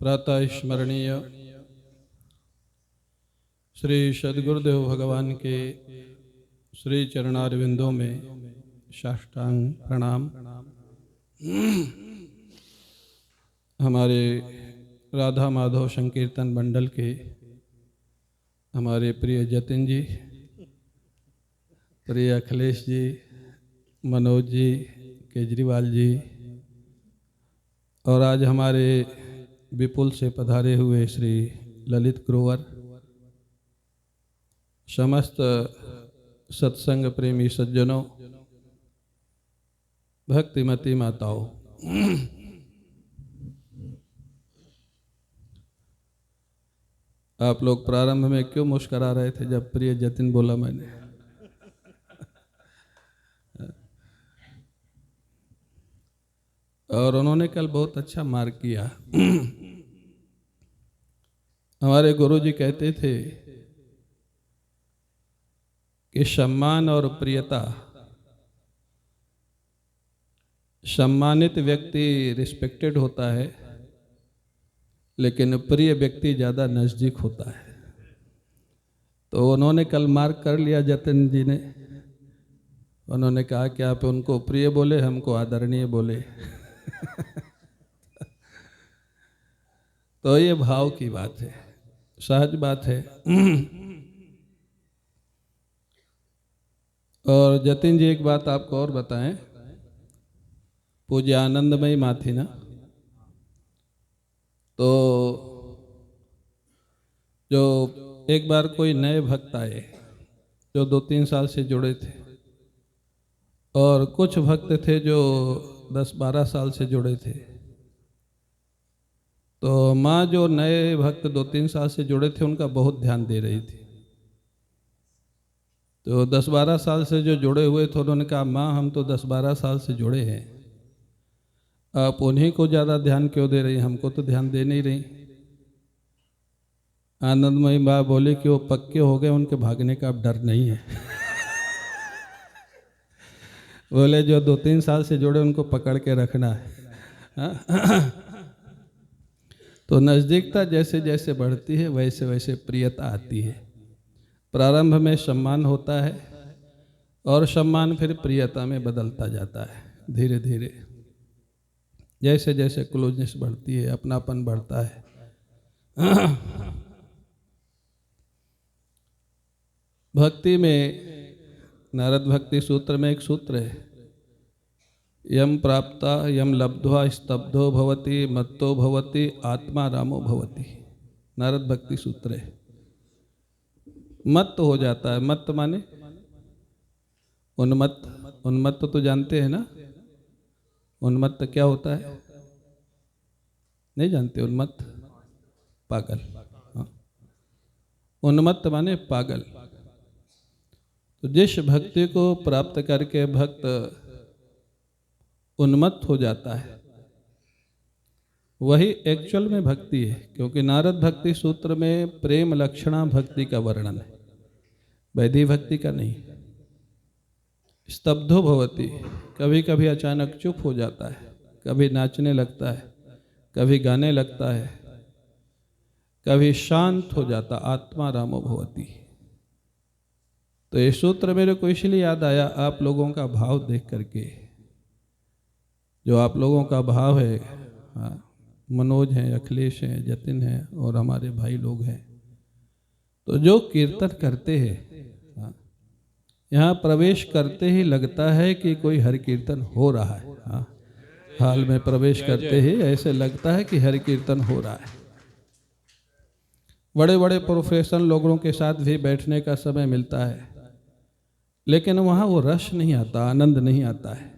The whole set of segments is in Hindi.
प्रातः स्मरणीय श्री सद्गुरुदेव भगवान के श्री चरणारविंदों में साष्टांग प्रणाम। हमारे राधा माधव संकीर्तन मंडल के हमारे प्रिय जतिन जी, प्रिय अखिलेश जी, मनोज जी, केजरीवाल जी, और आज हमारे विपुल से पधारे हुए श्री ललित ग्रोवर, समस्त सत्संग प्रेमी सज्जनों, भक्तिमती माताओं, आप लोग प्रारंभ में क्यों मुस्करा रहे थे जब प्रिय जतिन बोला मैंने? और उन्होंने कल बहुत अच्छा मार्क किया। हमारे गुरुजी कहते थे कि सम्मान और प्रियता, सम्मानित व्यक्ति रिस्पेक्टेड होता है, लेकिन प्रिय व्यक्ति ज़्यादा नज़दीक होता है। तो उन्होंने कल मार्क कर लिया जतिन जी ने। उन्होंने कहा कि आप उनको प्रिय बोले, हमको आदरणीय बोले। तो ये भाव की बात है, सहज बात है। और जतिन जी एक बात आपको और बताएं, पूज्य आनंदमयी माँ थी ना, तो जो एक बार कोई नए भक्त आए जो 2-3 साल से जुड़े थे, और कुछ भक्त थे जो 10-12 साल से जुड़े थे। तो माँ जो नए भक्त 2-3 साल से जुड़े थे उनका बहुत ध्यान दे रही थी। तो 10-12 साल से जो जुड़े हुए थे उन्होंने कहा, माँ हम तो 10-12 साल से जुड़े हैं, आप उन्हीं को ज़्यादा ध्यान क्यों दे रही, हमको तो ध्यान दे नहीं रही। आनंदमयी माँ बोली कि वो पक्के हो गए, उनके भागने का अब डर नहीं है। बोले जो 2-3 साल से जुड़े उनको पकड़ के रखना है। तो नज़दीकता जैसे जैसे बढ़ती है वैसे वैसे प्रियता आती है। प्रारंभ में सम्मान होता है और सम्मान फिर प्रियता में बदलता जाता है धीरे धीरे, जैसे जैसे क्लोजनेस बढ़ती है, अपनापन बढ़ता है। भक्ति में नारद भक्ति सूत्र में एक सूत्र है, यम प्राप्ता यम लब्ध्वा स्तब्धो भवति मत्तो भवति आत्मा रामो भवति। नारद भक्ति सूत्र है। मत्त हो जाता है। मत्त माने उन्मत्त। उन्मत्त तो जानते हैं ना, उन्मत्त क्या होता है? नहीं जानते? उन्मत्त पागल। हाँ, उन्मत्त माने पागल। तो जिस भक्ति को प्राप्त करके भक्त उन्मत्त हो जाता है वही एक्चुअल में भक्ति है। क्योंकि नारद भक्ति सूत्र में प्रेम लक्षणा भक्ति का वर्णन है, वैधि भक्ति का नहीं। स्तब्धो भवति, कभी कभी अचानक चुप हो जाता है, कभी नाचने लगता है, कभी गाने लगता है, कभी शांत हो जाता। आत्मा रामो भवति। तो ये सूत्र मेरे को इसलिए याद आया आप लोगों का भाव देख करके। जो आप लोगों का भाव है, हाँ, मनोज हैं, अखिलेश हैं, जतिन हैं और हमारे भाई लोग हैं, तो जो कीर्तन करते हैं, हाँ, यहाँ प्रवेश करते ही लगता है कि कोई हरि कीर्तन हो रहा है। हाँ, हाल में प्रवेश करते ही ऐसे लगता है कि हरि कीर्तन हो रहा है। बड़े बड़े प्रोफेशनल लोगों के साथ भी बैठने का समय मिलता है, लेकिन वहाँ वो रस नहीं आता, आनंद नहीं आता है।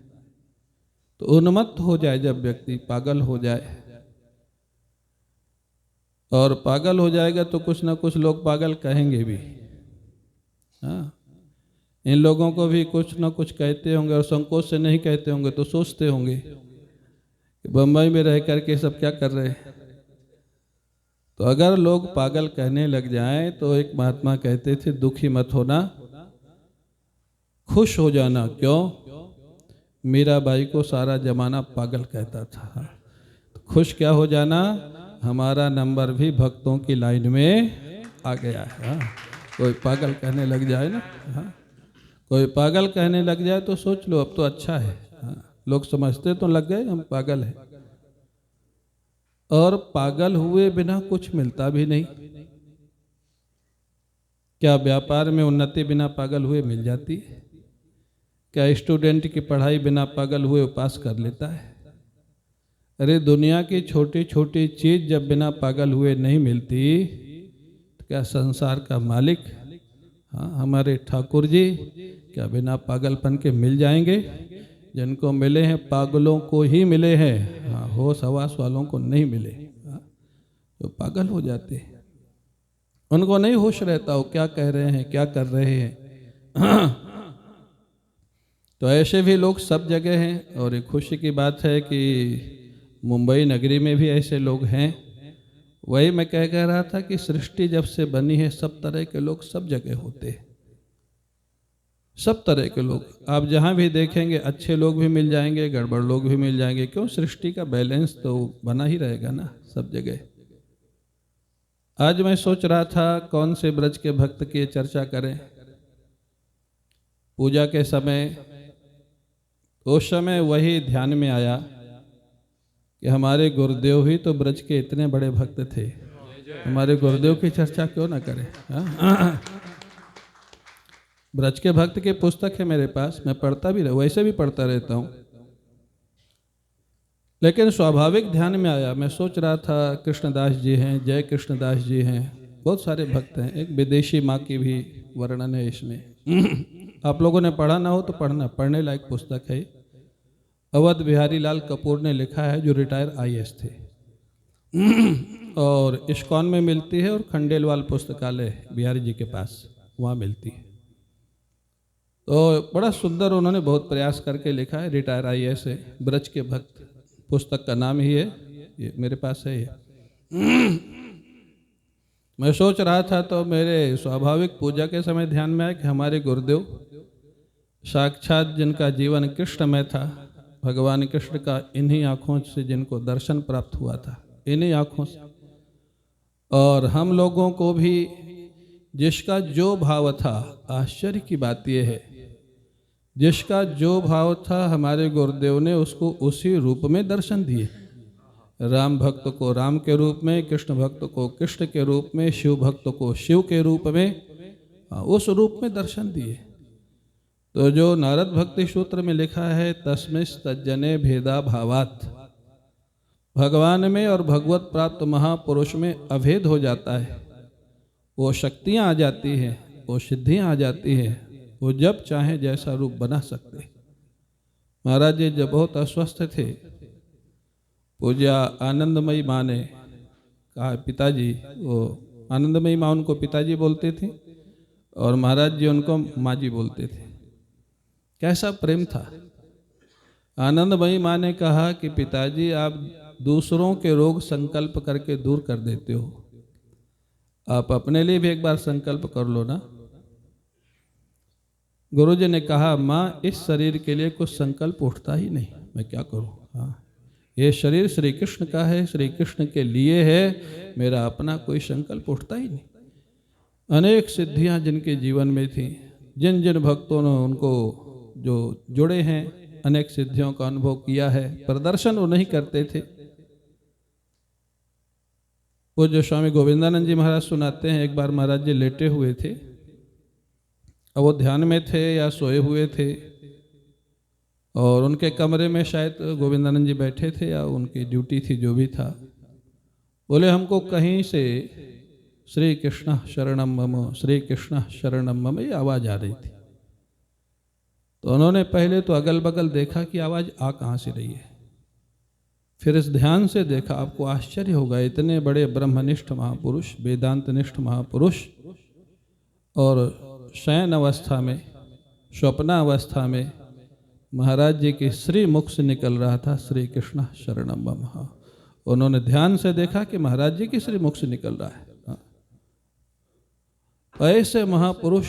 तो उन्मत्त हो जाए जब व्यक्ति, पागल हो जाए, और पागल हो जाएगा तो कुछ ना कुछ लोग पागल कहेंगे भी। हाँ, इन लोगों को भी कुछ ना कुछ कहते होंगे, और संकोच से नहीं कहते होंगे तो सोचते होंगे कि बम्बई में रह करके सब क्या कर रहे हैं। तो अगर लोग पागल कहने लग जाएं तो एक महात्मा कहते थे, दुखी मत होना, खुश हो जाना। क्यों? मीराबाई को सारा जमाना पागल कहता था। तो खुश क्या हो जाना, हमारा नंबर भी भक्तों की लाइन में आ गया है। हाँ, कोई पागल कहने लग जाए ना, हाँ, कोई पागल कहने लग जाए तो सोच लो अब तो अच्छा है। हाँ, लोग समझते तो लग गए हम पागल हैं, और पागल हुए बिना कुछ मिलता भी नहीं। क्या व्यापार में उन्नति बिना पागल हुए मिल जाती है? क्या स्टूडेंट की पढ़ाई बिना पागल हुए पास कर लेता है? अरे दुनिया की छोटी छोटी चीज जब बिना पागल हुए नहीं मिलती तो क्या संसार का मालिक, हाँ हमारे ठाकुर जी, क्या बिना पागलपन के मिल जाएंगे? जिनको मिले हैं पागलों को ही मिले हैं, हाँ होश हवास वालों को नहीं मिले। हाँ, तो पागल हो जाते हैं, उनको नहीं होश रहता हो क्या कह रहे हैं क्या कर रहे हैं। तो ऐसे भी लोग सब जगह हैं, और एक खुशी की बात है कि मुंबई नगरी में भी ऐसे लोग हैं। वही मैं कह रहा था कि सृष्टि जब से बनी है सब तरह के लोग सब जगह होते हैं, सब तरह के लोग। आप जहाँ भी देखेंगे अच्छे लोग भी मिल जाएंगे, गड़बड़ लोग भी मिल जाएंगे। क्यों? सृष्टि का बैलेंस तो बना ही रहेगा ना सब जगह। आज मैं सोच रहा था कौन से ब्रज के भक्त की चर्चा करें। पूजा के समय, उस समय वही ध्यान में आया कि हमारे गुरुदेव ही तो ब्रज के इतने बड़े भक्त थे, हमारे गुरुदेव की चर्चा क्यों ना करें। ब्रज के भक्त की पुस्तक है मेरे पास, मैं पढ़ता भी वैसे भी पढ़ता रहता हूँ, लेकिन स्वाभाविक ध्यान में आया। मैं सोच रहा था कृष्णदास जी हैं, जय कृष्णदास जी हैं, बहुत सारे भक्त हैं। एक विदेशी माँ की भी वर्णन है इसमें। आप लोगों ने पढ़ा ना हो तो पढ़ना, पढ़ने लायक पुस्तक है। अवध बिहारी लाल कपूर ने लिखा है, जो रिटायर IAS थे, और इस्कॉन में मिलती है, और खंडेलवाल पुस्तकालय बिहारी जी के पास वहाँ मिलती है। तो बड़ा सुंदर उन्होंने बहुत प्रयास करके लिखा है, रिटायर IAS है, ब्रज के भक्त पुस्तक का नाम ही है, ये मेरे पास है ये। मैं सोच रहा था तो मेरे स्वाभाविक पूजा के समय ध्यान में आया कि हमारे गुरुदेव साक्षात जिनका जीवन कृष्णमय था, भगवान कृष्ण का इन्हीं आँखों से जिनको दर्शन प्राप्त हुआ था, इन्हीं आँखों से, और हम लोगों को भी जिसका जो भाव था, आश्चर्य की बात यह है, जिसका जो भाव था हमारे गुरुदेव ने उसको उसी रूप में दर्शन दिए। राम भक्त को राम के रूप में, कृष्ण भक्त को कृष्ण के रूप में, शिव भक्त को शिव के रूप में, उस रूप में दर्शन दिए। तो जो नारद भक्ति सूत्र में लिखा है, तस्मिस् तज्जने भेदा भावात, भगवान में और भगवत प्राप्त महापुरुष में अभेद हो जाता है। वो शक्तियाँ आ जाती हैं, वो सिद्धियाँ आ जाती हैं, वो जब चाहे जैसा रूप बना सकते। महाराज जी जब बहुत अस्वस्थ थे, पूज्या आनंदमयी माँ ने कहा, पिताजी, वो आनंदमयी माँ उनको पिताजी बोलते थे और महाराज जी उनको माँ जी बोलते थे। कैसा प्रेम था। आनंदमयी माँ ने कहा कि पिताजी आप दूसरों के रोग संकल्प करके दूर कर देते हो, आप अपने लिए भी एक बार संकल्प कर लो ना। गुरुजी ने कहा, माँ इस शरीर के लिए कुछ संकल्प उठता ही नहीं, मैं क्या करूँ। हाँ, ये शरीर श्री कृष्ण का है, श्री कृष्ण के लिए है, मेरा अपना कोई संकल्प उठता ही नहीं। अनेक सिद्धियां जिनके जीवन में थी, जिन जिन भक्तों ने उनको जो जुड़े हैं, अनेक सिद्धियों का अनुभव किया है, प्रदर्शन वो नहीं करते थे। पूज्य स्वामी गोविंदानंद जी महाराज सुनाते हैं, एक बार महाराज जी लेटे हुए थे, अब वो ध्यान में थे या सोए हुए थे, और उनके कमरे में शायद गोविंदानंद जी बैठे थे या उनकी ड्यूटी थी, जो भी था। बोले हमको कहीं से श्री कृष्ण शरणम मम, श्री कृष्ण शरणम मम, ये आवाज़ आ रही थी। तो उन्होंने पहले तो अगल बगल देखा कि आवाज़ आ कहाँ से रही है, फिर इस ध्यान से देखा, आपको आश्चर्य होगा, इतने बड़े ब्रह्मनिष्ठ महापुरुष, वेदांतनिष्ठ महापुरुष, और शयन अवस्था में, स्वप्ना अवस्था में महाराज जी के श्री मुख से निकल रहा था, श्री कृष्ण शरणम मम। उन्होंने ध्यान से देखा कि महाराज जी के श्री मुख से निकल रहा है। ऐसे महापुरुष,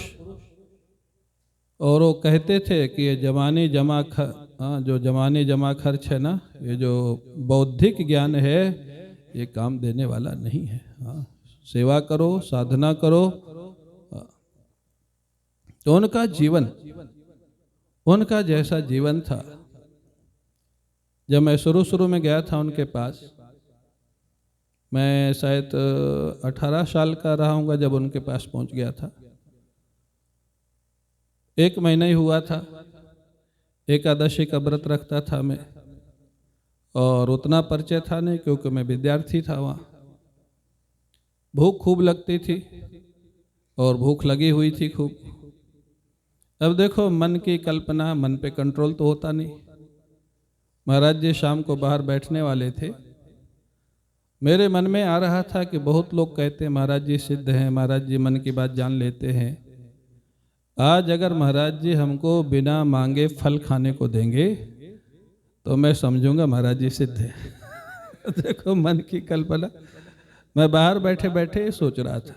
और वो कहते थे कि ये जमानी जमा जो जमानी जमा खर्च है ना, ये जो बौद्धिक ज्ञान है, ये काम देने वाला नहीं है। हाँ, सेवा करो, साधना करो। तो उनका जीवन, उनका जैसा जीवन था, जब मैं शुरू में गया था उनके पास, मैं शायद 18 साल का रहा हूँगा जब उनके पास पहुँच गया था। 1 महीना ही हुआ था। एकादशी का व्रत रखता था मैं, और उतना परिचय था नहीं क्योंकि मैं विद्यार्थी था वहाँ। भूख खूब लगती थी और भूख लगी हुई थी खूब। अब देखो, मन की कल्पना, मन पे कंट्रोल तो होता नहीं। महाराज जी शाम को बाहर बैठने वाले थे। मेरे मन में आ रहा था कि बहुत लोग कहते हैं महाराज जी सिद्ध हैं, महाराज जी मन की बात जान लेते हैं। आज अगर महाराज जी हमको बिना मांगे फल खाने को देंगे तो मैं समझूंगा महाराज जी सिद्ध है। देखो, मन की कल्पना। मैं बाहर बैठे बैठे सोच रहा था।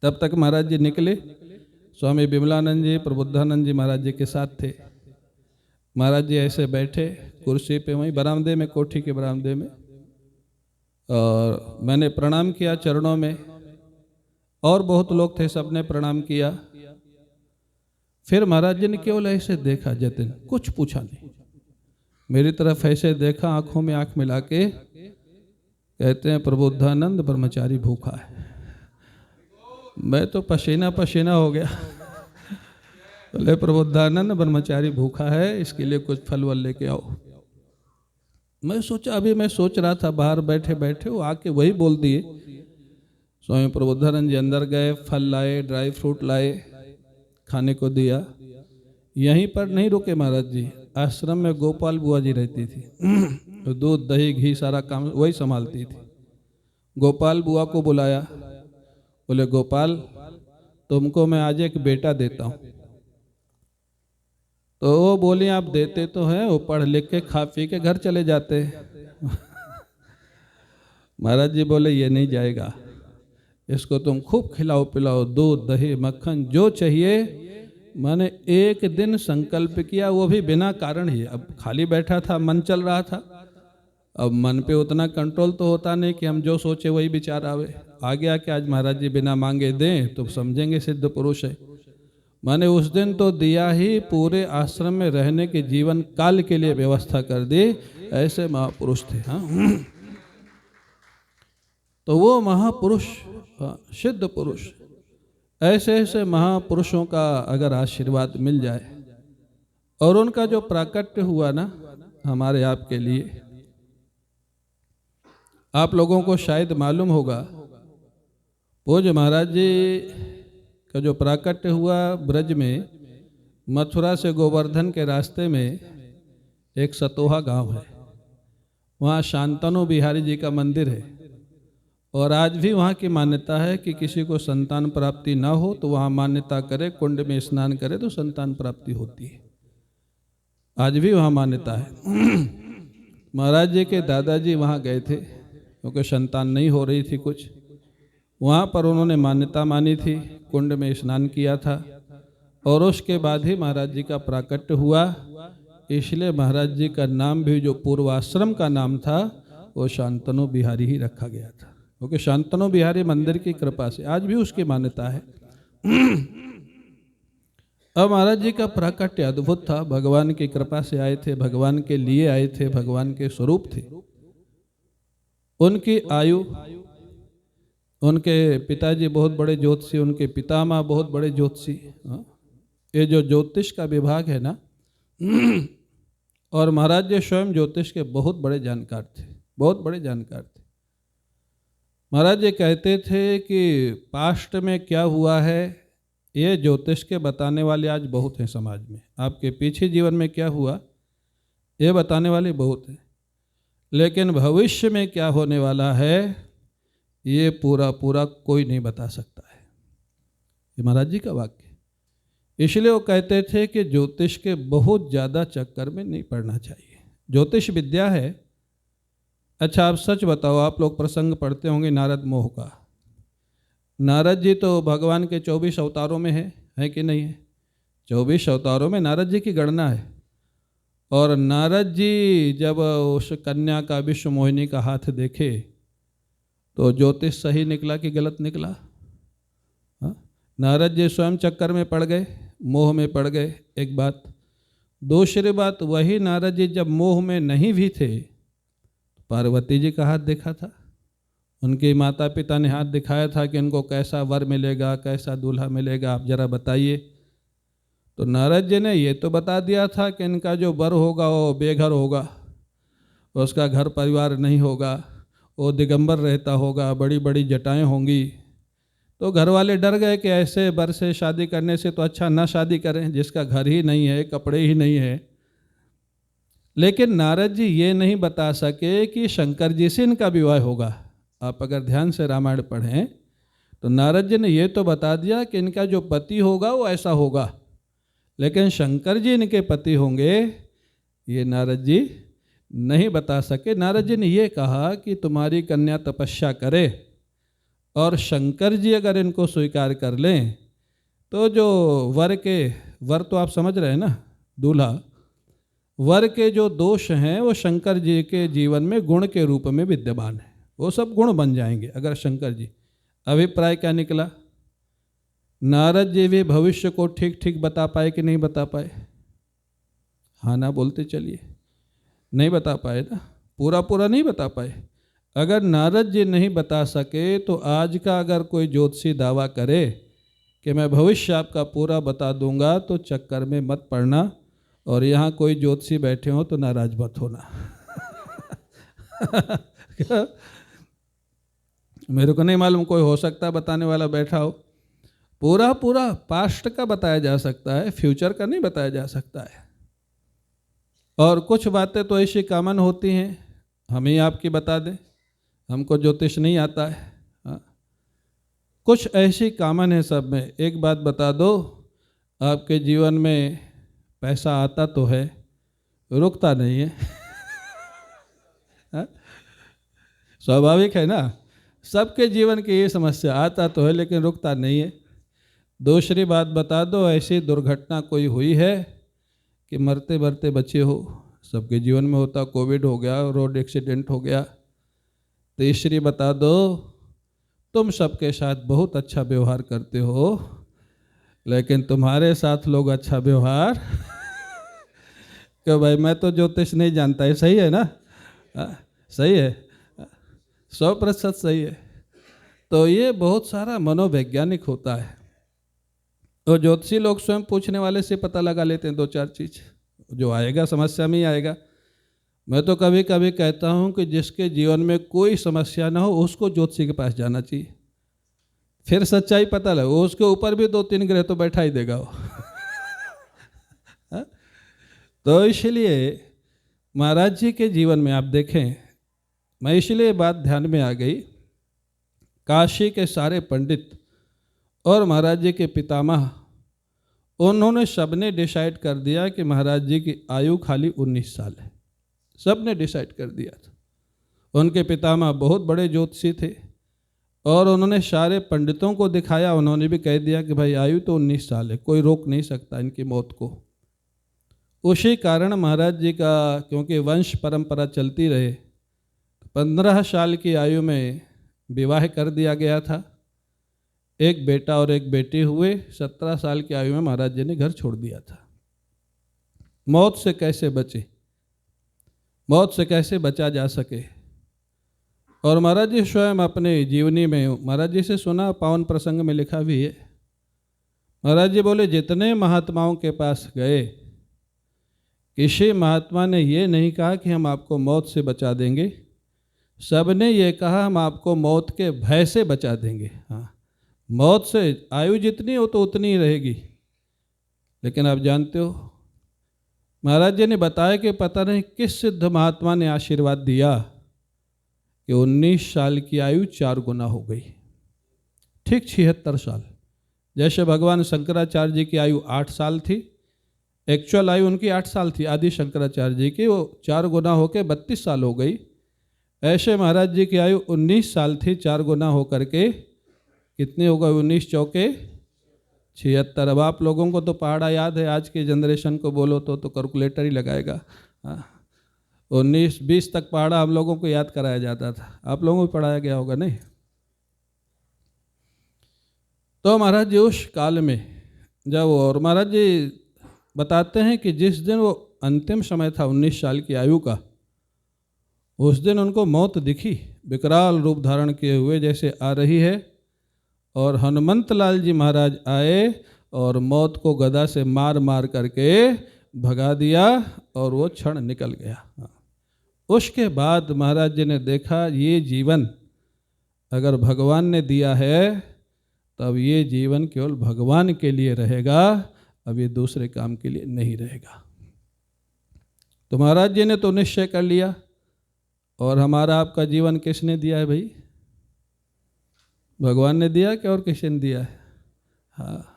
तब तक महाराज जी निकले। स्वामी विमलानंद जी, प्रबुद्धानंद जी महाराज जी के साथ थे। महाराज जी ऐसे बैठे कुर्सी पे, वहीं बरामदे में, कोठी के बरामदे में, और मैंने प्रणाम किया चरणों में, और बहुत लोग थे, सबने प्रणाम किया। फिर महाराज जी ने केवल ऐसे देखा, जतिन, कुछ पूछा नहीं, मेरी तरफ ऐसे देखा, आंखों में आंख मिला के कहते हैं प्रबुद्धानंद ब्रह्मचारी भूखा है। मैं तो पसीना पसीना हो गया। बोले प्रबुद्धानंद ब्रह्मचारी भूखा है, इसके लिए कुछ फल वल लेके आओ। मैं सोचा, अभी मैं सोच रहा था बाहर बैठे बैठे, वो आके वही बोल दिए। स्वामी प्रबुद्धानंद जी अंदर गए, फल लाए, ड्राई फ्रूट लाए, खाने को दिया। यहीं पर नहीं रुके महाराज जी, आश्रम में गोपाल बुआ जी रहती थी। तो दूध दही घी सारा काम वही संभालती थी। गोपाल बुआ को बुलाया। बोले गोपाल, तुमको मैं आज एक बेटा देता हूँ। तो वो बोली आप देते तो हैं, वो पढ़ लिख के खा पी के घर चले जाते। महाराज जी बोले ये नहीं जाएगा, इसको तुम खूब खिलाओ पिलाओ, दूध दही मक्खन जो चाहिए। मैंने एक दिन संकल्प किया, वो भी बिना कारण ही। अब खाली बैठा था, मन चल रहा था। अब मन पे उतना कंट्रोल तो होता नहीं कि हम जो सोचे वही विचार आवे। आ गया कि आज महाराज जी बिना मांगे दें तो समझेंगे सिद्ध पुरुष है। मैंने उस दिन तो दिया ही, पूरे आश्रम में रहने के जीवन काल के लिए व्यवस्था कर दी। ऐसे महापुरुष थे। हाँ, तो वो महापुरुष, सिद्ध पुरुष, ऐसे ऐसे महापुरुषों का अगर आशीर्वाद मिल जाए, और उनका जो प्राकट्य हुआ ना हमारे आपके लिए, आप लोगों को शायद मालूम होगा, पूज्य महाराज जी का जो प्राकट्य हुआ ब्रज में, मथुरा से गोवर्धन के रास्ते में एक सतोहा गांव है। वहाँ शांतनु बिहारी जी का मंदिर है, और आज भी वहाँ की मान्यता है कि किसी को संतान प्राप्ति ना हो तो वहाँ मान्यता करे, कुंड में स्नान करे तो संतान प्राप्ति होती है। आज भी वहाँ मान्यता है। महाराज जी के दादाजी वहाँ गए थे क्योंकि संतान नहीं हो रही थी कुछ। वहाँ पर उन्होंने मान्यता मानी थी, कुंड में स्नान किया था, और उसके बाद ही महाराज जी का प्राकट्य हुआ। इसलिए महाराज जी का नाम भी, जो पूर्वाश्रम का नाम था, वो शांतनु बिहारी ही रखा गया था, क्योंकि शांतनु बिहारी मंदिर की कृपा से आज भी उसकी मान्यता है। अब महाराज जी का प्राकट्य अद्भुत था, भगवान की कृपा से आए थे, भगवान के लिए आए थे, भगवान के स्वरूप थे। उनकी आयु, उनके पिताजी बहुत बड़े ज्योतिषी, उनके पितामह बहुत बड़े ज्योतिषी। ये जो ज्योतिष का विभाग है ना, और महाराज जी स्वयं ज्योतिष के बहुत बड़े जानकार थे, बहुत बड़े जानकार थे। महाराज जी कहते थे कि पास्ट में क्या हुआ है ये ज्योतिष के बताने वाले आज बहुत हैं समाज में। आपके पीछे जीवन में क्या हुआ ये बताने वाले बहुत हैं, लेकिन भविष्य में क्या होने वाला है ये पूरा पूरा कोई नहीं बता सकता है। ये महाराज जी का वाक्य। इसलिए वो कहते थे कि ज्योतिष के बहुत ज़्यादा चक्कर में नहीं पड़ना चाहिए। ज्योतिष विद्या है। अच्छा, आप सच बताओ, आप लोग प्रसंग पढ़ते होंगे नारद मोह का। नारद जी तो भगवान के 24 अवतारों में है कि नहीं है? 24 अवतारों में नारद जी की गणना है, और नारद जी जब उस कन्या का विश्व मोहिनी का हाथ देखे तो ज्योतिष सही निकला कि गलत निकला? हाँ? नारद जी स्वयं चक्कर में पड़ गए, मोह में पड़ गए, एक बात। दूसरी बात, वही नारद जी जब मोह में नहीं भी थे, पार्वती जी का हाथ देखा था, उनके माता पिता ने हाथ दिखाया था कि इनको कैसा वर मिलेगा, कैसा दूल्हा मिलेगा, आप जरा बताइए। तो नारद जी ने ये तो बता दिया था कि इनका जो वर होगा वो बेघर होगा, उसका घर परिवार नहीं होगा, वो दिगंबर रहता होगा, बड़ी बड़ी जटाएं होंगी। तो घर वाले डर गए कि ऐसे वर से शादी करने से तो अच्छा ना शादी करें, जिसका घर ही नहीं है, कपड़े ही नहीं है। लेकिन नारद जी ये नहीं बता सके कि शंकर जी से इनका विवाह होगा। आप अगर ध्यान से रामायण पढ़ें तो नारद जी ने ये तो बता दिया कि इनका जो पति होगा वो ऐसा होगा, लेकिन शंकर जी इनके पति होंगे ये नारद जी नहीं बता सके। नारद जी ने ये कहा कि तुम्हारी कन्या तपस्या करे और शंकर जी अगर इनको स्वीकार कर लें तो जो वर तो आप समझ रहे हैं ना, दूल्हा, वर के जो दोष हैं वो शंकर जी के जीवन में गुण के रूप में विद्यमान है, वो सब गुण बन जाएंगे अगर शंकर जी। अभिप्राय क्या निकला? नारद जी भी भविष्य को ठीक ठीक बता पाए कि नहीं बता पाए? हाँ ना बोलते चलिए। नहीं बता पाए ना, पूरा पूरा नहीं बता पाए। अगर नारद जी नहीं बता सके तो आज का अगर कोई ज्योतिषी दावा करे कि मैं भविष्य आपका पूरा बता दूंगा तो चक्कर में मत पड़ना, और यहाँ कोई ज्योतिषी बैठे हो तो नाराज मत होना। मेरे को नहीं मालूम, कोई हो सकता है बताने वाला बैठा हो। पूरा पूरा पास्ट का बताया जा सकता है, फ्यूचर का नहीं बताया जा सकता है। और कुछ बातें तो ऐसी कॉमन होती हैं, हम ही आपकी बता दें, हमको ज्योतिष नहीं आता है। हाँ? कुछ ऐसी कॉमन है सब में। एक बात बता दो, आपके जीवन में पैसा आता तो है, रुकता नहीं है। हाँ? स्वाभाविक है ना, सबके जीवन की ये समस्या, आता तो है लेकिन रुकता नहीं है। दूसरी बात बता दो, ऐसी दुर्घटना कोई हुई है कि मरते मरते बचे हो? सबके जीवन में होता, कोविड हो गया, रोड एक्सीडेंट हो गया। तीसरी बता दो, तुम सबके साथ बहुत अच्छा व्यवहार करते हो लेकिन तुम्हारे साथ लोग अच्छा व्यवहार क्यों भाई, मैं तो ज्योतिष नहीं जानता है, सही है ना? सही है, 100% सही है। तो ये बहुत सारा मनोवैज्ञानिक होता है। तो ज्योतिषी लोग स्वयं पूछने वाले से पता लगा लेते हैं 2-4 चीज, जो आएगा समस्या में ही आएगा। मैं तो कभी कभी कहता हूँ कि जिसके जीवन में कोई समस्या ना हो उसको ज्योतिषी के पास जाना चाहिए, फिर सच्चाई पता लगे। उसके ऊपर भी 2-3 ग्रह तो बैठा ही देगा वो। तो इसलिए महाराज जी के जीवन में आप देखें, मैं इसलिए बात ध्यान में आ गई, काशी के सारे पंडित और महाराज जी के पितामह, उन्होंने सबने डिसाइड कर दिया कि महाराज जी की आयु खाली 19 साल है। सबने डिसाइड कर दिया था। उनके पितामह बहुत बड़े ज्योतिषी थे और उन्होंने सारे पंडितों को दिखाया, उन्होंने भी कह दिया कि भाई आयु तो 19 साल है, कोई रोक नहीं सकता इनकी मौत को। उसी कारण महाराज जी का, क्योंकि वंश परंपरा चलती रहे, 15 साल की आयु में विवाह कर दिया गया था। एक बेटा और एक बेटी हुए। 17 साल की आयु में महाराज जी ने घर छोड़ दिया था। मौत से कैसे बचे, मौत से कैसे बचा जा सके। और महाराज जी स्वयं अपने जीवनी में, महाराज जी से सुना, पावन प्रसंग में लिखा भी है। महाराज जी बोले, जितने महात्माओं के पास गए, किसी महात्मा ने ये नहीं कहा कि हम आपको मौत से बचा देंगे, सब ने ये कहा हम आपको मौत के भय से बचा देंगे। हाँ, मौत से आयु जितनी हो तो उतनी ही रहेगी। लेकिन आप जानते हो, महाराज जी ने बताया कि पता नहीं किस सिद्ध महात्मा ने आशीर्वाद दिया कि 19 साल की आयु 4 गुना हो गई, ठीक 76 साल। जैसे भगवान शंकराचार्य जी की आयु 8 साल थी, एक्चुअल आयु उनकी 8 साल थी आदि शंकराचार्य जी की, वो 4 गुना होकर 32 साल हो गई। ऐसे महाराज जी की आयु 19 साल थी, 4 गुना होकर के कितनी हो गई? 19 चौके 76। अब आप लोगों को तो पहाड़ा याद है, आज के जनरेशन को बोलो तो कैलकुलेटर ही लगाएगा। हाँ, 19-20 तक पहाड़ा हम लोगों को याद कराया जाता था, आप लोगों को पढ़ाया गया होगा नहीं? तो महाराज जी उस काल में जब, और महाराज जी बताते हैं कि जिस दिन वो अंतिम समय था 19 साल की आयु का, उस दिन उनको मौत दिखी, विकराल रूप धारण किए हुए जैसे आ रही है, और हनुमंत लाल जी महाराज आए और मौत को गदा से मार मार करके भगा दिया और वो क्षण निकल गया। उसके बाद महाराज जी ने देखा ये जीवन अगर भगवान ने दिया है तब ये जीवन केवल भगवान के लिए रहेगा, अब ये दूसरे काम के लिए नहीं रहेगा। तो महाराज जी ने तो निश्चय कर लिया। और हमारा आपका जीवन किसने दिया है भाई? भगवान ने दिया कि और किसी ने दिया है? हाँ।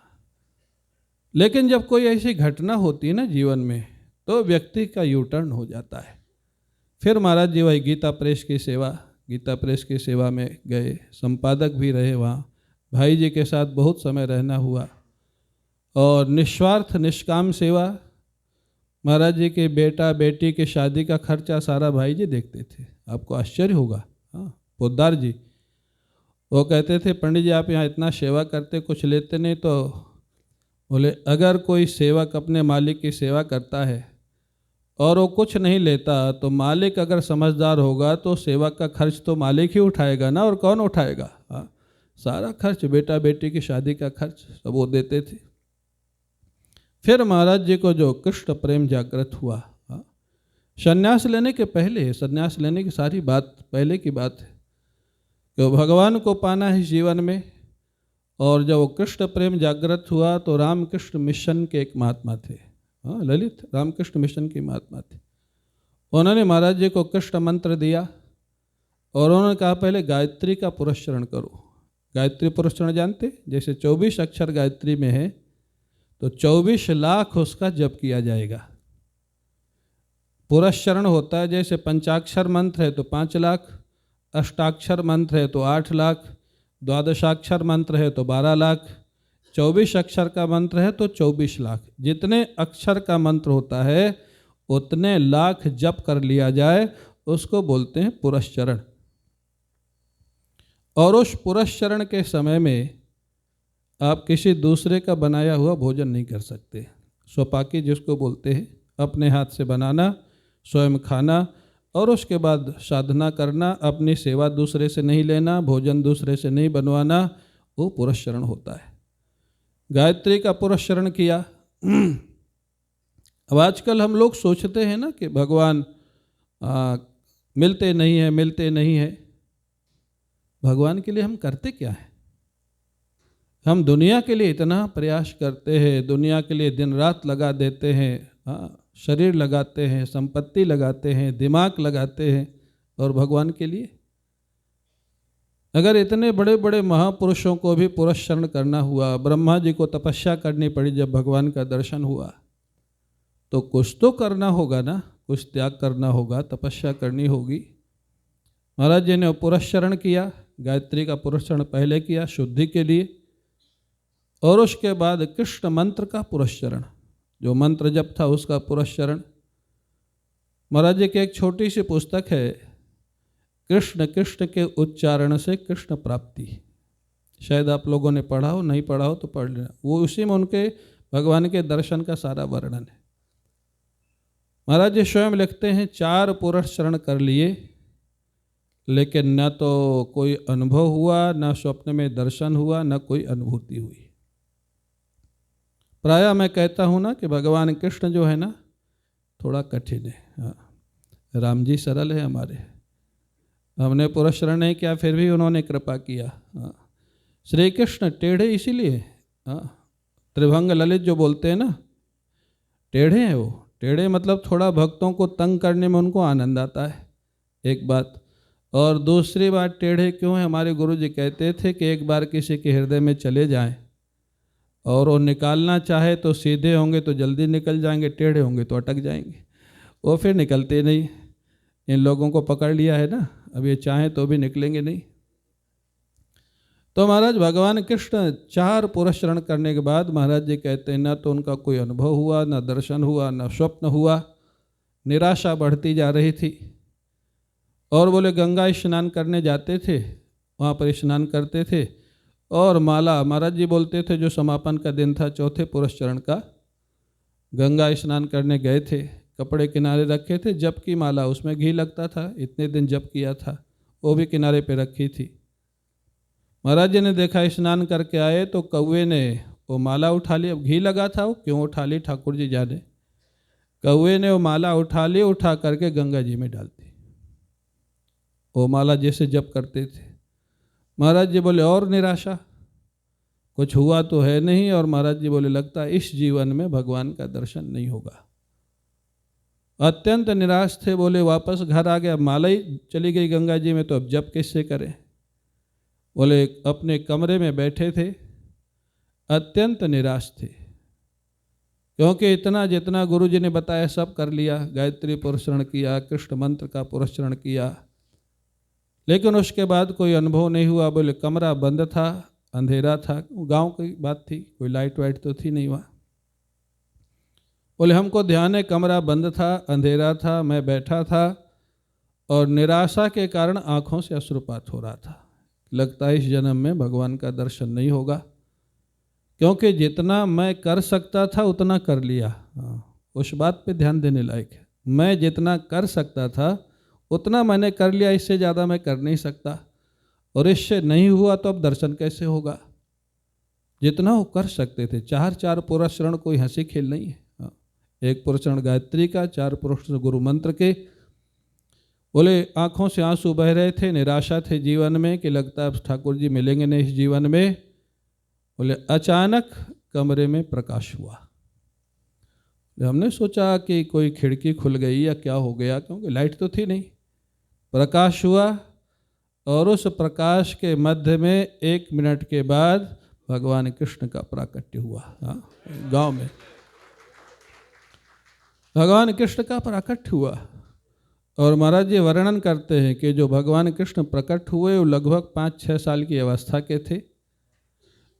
लेकिन जब कोई ऐसी घटना होती है ना जीवन में, तो व्यक्ति का यू टर्न हो जाता है। फिर महाराज जी वही गीता प्रेस की सेवा में गए, संपादक भी रहे वहाँ, भाई जी के साथ बहुत समय रहना हुआ, और निस्वार्थ निष्काम सेवा। महाराज जी के बेटा बेटी की शादी का खर्चा सारा भाई जी देखते थे। आपको आश्चर्य होगा, हाँ, पोद्दार जी वो कहते थे पंडित जी आप यहाँ इतना सेवा करते कुछ लेते नहीं, तो बोले अगर कोई सेवक अपने मालिक की सेवा करता है और वो कुछ नहीं लेता तो मालिक अगर समझदार होगा तो सेवक का खर्च तो मालिक ही उठाएगा ना, और कौन उठाएगा? हाँ, सारा खर्च, बेटा बेटी की शादी का खर्च सब वो देते थे। फिर महाराज जी को जो कृष्ण प्रेम जागृत हुआ, संन्यास लेने के पहले, संन्यास लेने की सारी बात पहले की बात है कि भगवान को पाना है जीवन में। और जब वो कृष्ण प्रेम जागृत हुआ तो रामकृष्ण मिशन के एक महात्मा थे, हाँ, ललित रामकृष्ण मिशन के महात्मा थे। उन्होंने महाराज जी को कृष्ण मंत्र दिया और उन्होंने कहा पहले गायत्री का पुरस्चरण करो। गायत्री पुरस्चरण जानते? जैसे 24 अक्षर गायत्री में है तो 24 लाख उसका जप किया जाएगा। पुरस्चरण होता है, जैसे पंचाक्षर मंत्र है तो 5 लाख, अष्टाक्षर मंत्र है तो 8 लाख, द्वादशाक्षर मंत्र है तो 12 लाख, 24 अक्षर का मंत्र है तो 24 लाख। जितने अक्षर का मंत्र होता है उतने लाख जप कर लिया जाए, उसको बोलते हैं पुरस्चरण। और उस पुरस्चरण के समय में आप किसी दूसरे का बनाया हुआ भोजन नहीं कर सकते। स्वपाकी जिसको बोलते हैं, अपने हाथ से बनाना, स्वयं खाना, और उसके बाद साधना करना, अपनी सेवा दूसरे से नहीं लेना, भोजन दूसरे से नहीं बनवाना, वो पुरस्चरण होता है। गायत्री का पुरस्चरण किया। अब आजकल हम लोग सोचते हैं ना कि भगवान मिलते नहीं है। भगवान के लिए हम करते क्या है? हम दुनिया के लिए इतना प्रयास करते हैं, दुनिया के लिए दिन रात लगा देते हैं, हाँ, शरीर लगाते हैं, संपत्ति लगाते हैं, दिमाग लगाते हैं, और भगवान के लिए? अगर इतने बड़े बड़े महापुरुषों को भी पुरस्चरण करना हुआ, ब्रह्मा जी को तपस्या करनी पड़ी जब भगवान का दर्शन हुआ, तो कुछ तो करना होगा ना, कुछ त्याग करना होगा, तपस्या करनी होगी। महाराज जी ने पुरस्चरण किया, गायत्री का पुरस्चरण पहले किया शुद्धि के लिए, और उसके बाद कृष्ण मंत्र का पुरस्चरण, जो मंत्र जप था उसका पुरस्चरण। महाराज जी की एक छोटी सी पुस्तक है, कृष्ण कृष्ण के उच्चारण से कृष्ण प्राप्ति। शायद आप लोगों ने पढ़ा हो, नहीं पढ़ा हो तो पढ़ लेना। वो उसी में उनके भगवान के दर्शन का सारा वर्णन है। महाराज जी स्वयं लिखते हैं 4 पुरस्चरण कर लिए, लेकिन न तो कोई अनुभव हुआ, न स्वप्न में दर्शन हुआ, न कोई अनुभूति हुई। प्रायः मैं कहता हूँ ना कि भगवान कृष्ण जो है ना थोड़ा कठिन है, हाँ, राम जी सरल है हमारे। हमने पुरस्चरण नहीं किया फिर भी उन्होंने कृपा किया। हाँ, श्री कृष्ण टेढ़े इसीलिए, हाँ, त्रिभंग ललित जो बोलते हैं ना, टेढ़े हैं वो। टेढ़े मतलब थोड़ा भक्तों को तंग करने में उनको आनंद आता है, एक बात। और दूसरी बात, टेढ़े क्यों है? हमारे गुरु जी कहते थे कि एक बार किसी के हृदय में चले जाएं और वो निकालना चाहे तो सीधे होंगे तो जल्दी निकल जाएंगे, टेढ़े होंगे तो अटक जाएंगे, वो फिर निकलते नहीं। इन लोगों को पकड़ लिया है ना, अब ये चाहें तो भी निकलेंगे नहीं। तो महाराज भगवान कृष्ण 4 पुरस्चरण करने के बाद महाराज जी कहते हैं न तो उनका कोई अनुभव हुआ, न दर्शन हुआ, न स्वप्न हुआ, निराशा बढ़ती जा रही थी। और बोले गंगा स्नान करने जाते थे, वहाँ पर स्नान करते थे और माला, महाराज जी बोलते थे जो समापन का दिन था चौथे पुरुष चरण का, गंगा स्नान करने गए थे, कपड़े किनारे रखे थे, जप की माला, उसमें घी लगता था, इतने दिन जप किया था, वो भी किनारे पे रखी थी। महाराज जी ने देखा स्नान करके आए तो कौवे ने वो माला उठा ली। अब घी लगा था, वो क्यों उठा ली ठाकुर जी जाने। कौवे ने वो माला उठा ली, उठा करके गंगा जी में डाल दी। वो माला जैसे जप करते थे। महाराज जी बोले और निराशा, कुछ हुआ तो है नहीं। और महाराज जी बोले लगता है इस जीवन में भगवान का दर्शन नहीं होगा। अत्यंत निराश थे, बोले वापस घर आ गया, माला ही चली गई गंगा जी में, तो अब जप कैसे करें। बोले अपने कमरे में बैठे थे, अत्यंत निराश थे, क्योंकि इतना जितना गुरु जी ने बताया सब कर लिया, गायत्री पुरस्रण किया, कृष्ण मंत्र का पुरस्रण किया, लेकिन उसके बाद कोई अनुभव नहीं हुआ। बोले कमरा बंद था, अंधेरा था, गांव की बात थी, कोई लाइट वाइट तो थी नहीं वहाँ। बोले हमको ध्यान है कमरा बंद था, अंधेरा था, मैं बैठा था और निराशा के कारण आँखों से अश्रुपात हो रहा था। लगता है इस जन्म में भगवान का दर्शन नहीं होगा, क्योंकि जितना मैं कर सकता था उतना कर लिया। उस बात पे ध्यान देने लायक है। मैं जितना कर सकता था उतना मैंने कर लिया, इससे ज़्यादा मैं कर नहीं सकता, और इससे नहीं हुआ तो अब दर्शन कैसे होगा। जितना वो कर सकते थे, चार पुरस्रण कोई हंसी खेल नहीं है। एक पुरस्रण गायत्री का, 4 पुरस्रण गुरु मंत्र के। बोले आँखों से आंसू बह रहे थे, निराशा थे जीवन में कि लगता है ठाकुर जी मिलेंगे नहीं इस जीवन में। बोले अचानक कमरे में प्रकाश हुआ। हमने सोचा कि कोई खिड़की खुल गई या क्या हो गया, क्योंकि लाइट तो थी नहीं। प्रकाश हुआ और उस प्रकाश के मध्य में 1 मिनट के बाद भगवान कृष्ण का प्राकट्य हुआ। गांव में भगवान कृष्ण का प्राकट्य हुआ। और महाराज जी वर्णन करते हैं कि जो भगवान कृष्ण प्रकट हुए वो लगभग 5-6 साल की अवस्था के थे,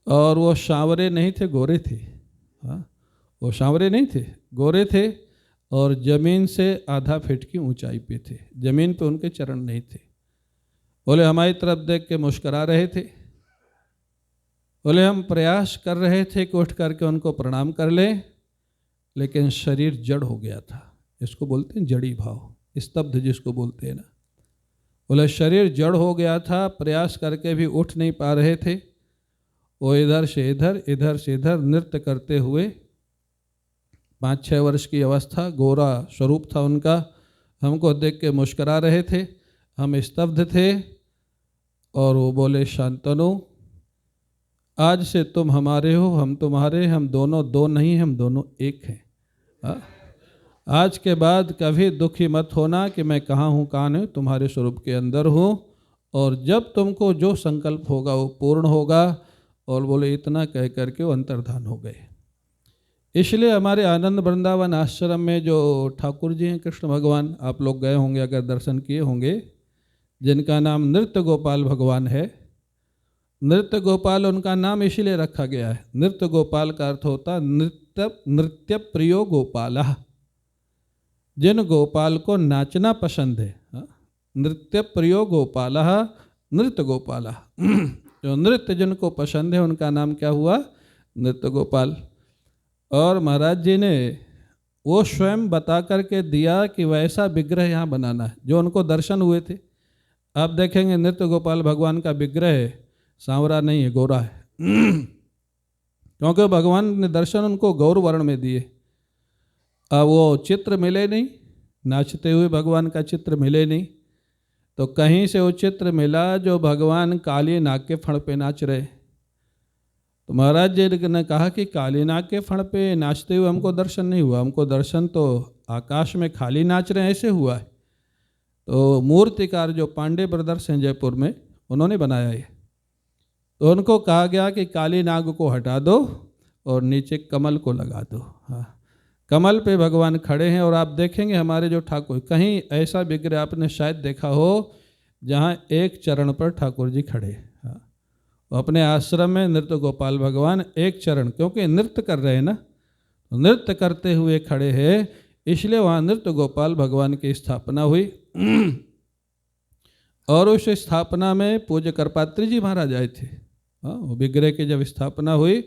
और वो सांवरे नहीं थे, गोरे थे। वो सांवरे नहीं थे, गोरे थे, और जमीन से आधा फीट की ऊंचाई पे थे, जमीन पे उनके चरण नहीं थे। बोले हमारी तरफ देख के मुस्करा रहे थे। बोले हम प्रयास कर रहे थे कि उठ करके उनको प्रणाम कर लें, लेकिन शरीर जड़ हो गया था। इसको बोलते हैं जड़ी भाव, स्तब्ध जिसको बोलते हैं ना। बोले शरीर जड़ हो गया था, प्रयास करके भी उठ नहीं पा रहे थे। वो इधर से इधर, इधर से इधर नृत्य करते हुए, 5-6 वर्ष की अवस्था, गोरा स्वरूप था उनका, हमको देख के मुस्करा रहे थे। हम स्तब्ध थे। और वो बोले शांतनु, आज से तुम हमारे हो, हम तुम्हारे, हम दोनों दो नहीं, हम दोनों एक हैं। आज के बाद कभी दुखी मत होना कि मैं कहाँ हूँ कहाँ नहीं, तुम्हारे स्वरूप के अंदर हूँ, और जब तुमको जो संकल्प होगा वो पूर्ण होगा। और बोले इतना कह करके वो अंतर्धान हो गए। इसलिए हमारे आनंद वृंदावन आश्रम में जो ठाकुर जी हैं कृष्ण भगवान, आप लोग गए होंगे अगर दर्शन किए होंगे, जिनका नाम नृत्य गोपाल भगवान है। नृत्य गोपाल उनका नाम इसीलिए रखा गया है। नृत्य गोपाल का अर्थ होता नृत्य प्रियो गोपाल, जिन गोपाल को नाचना पसंद है। नृत्य प्रियो गोपाल, नृत्य गोपाल, जो नृत्य जिनको पसंद है उनका नाम क्या हुआ, नृत्य गोपाल। और महाराज जी ने वो स्वयं बता करके दिया कि वैसा विग्रह यहाँ बनाना है जो उनको दर्शन हुए थे। आप देखेंगे नृत्य गोपाल भगवान का विग्रह सांवरा नहीं है, गोरा है, क्योंकि भगवान ने दर्शन उनको गौर वर्ण में दिए। अब वो चित्र मिले नहीं, नाचते हुए भगवान का चित्र मिले नहीं, तो कहीं से वो चित्र मिला जो भगवान काली नाग के फण पे नाच रहे। तो महाराज जी ने कहा कि काली नाग के फण पे नाचते हुए हमको दर्शन नहीं हुआ, हमको दर्शन तो आकाश में खाली नाच रहे हैं ऐसे हुआ है। तो मूर्तिकार जो पांडे ब्रदर्स हैं जयपुर में, उन्होंने बनाया ये। तो उनको कहा गया कि काली नाग को हटा दो और नीचे कमल को लगा दो। हाँ, कमल पे भगवान खड़े हैं। और आप देखेंगे हमारे जो ठाकुर, कहीं ऐसा विग्रह आपने शायद देखा हो जहाँ एक चरण पर ठाकुर जी खड़े। हाँ, अपने आश्रम में नृत्य गोपाल भगवान एक चरण, क्योंकि नृत्य कर रहे हैं ना, तो नृत्य करते हुए खड़े हैं। इसलिए वहाँ नृत्य गोपाल भगवान की स्थापना हुई। और उस स्थापना में पूज्य करपात्री जी महाराज आए थे। वो विग्रह की जब स्थापना हुई,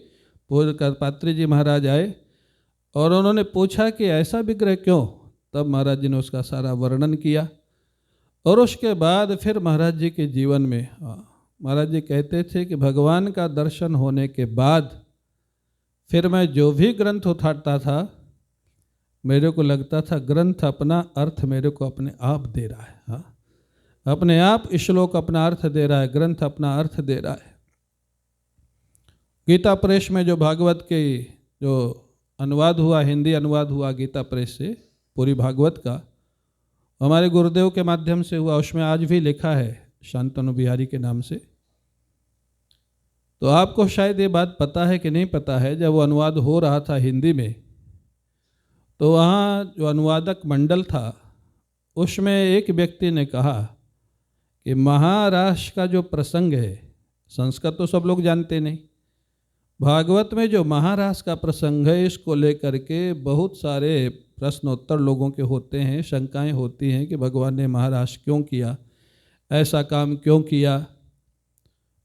पूज्य करपात्री जी महाराज आए और उन्होंने पूछा कि ऐसा विग्रह क्यों। तब महाराज जी ने उसका सारा वर्णन किया। और उसके बाद फिर महाराज जी के जीवन में महाराज जी कहते थे कि भगवान का दर्शन होने के बाद फिर मैं जो भी ग्रंथ उठाता था, मेरे को लगता था ग्रंथ अपना अर्थ मेरे को अपने आप दे रहा है। हाँ, अपने आप श्लोक अपना अर्थ दे रहा है, ग्रंथ अपना अर्थ दे रहा है। गीता प्रेस में जो भागवत के जो अनुवाद हुआ, हिंदी अनुवाद हुआ गीता प्रेस से पूरी भागवत का, हमारे गुरुदेव के माध्यम से हुआ। उसमें आज भी लिखा है शांतनु बिहारी के नाम से। तो आपको शायद ये बात पता है कि नहीं पता है, जब वो अनुवाद हो रहा था हिंदी में, तो वहाँ जो अनुवादक मंडल था उसमें एक व्यक्ति ने कहा कि महाराष्ट्र का जो प्रसंग है, संस्कृत तो सब लोग जानते नहीं, भागवत में जो महाराष्ट्र का प्रसंग है इसको लेकर के बहुत सारे प्रश्नोत्तर लोगों के होते हैं, शंकाएं होती हैं कि भगवान ने महाराष्ट्र क्यों किया, ऐसा काम क्यों किया।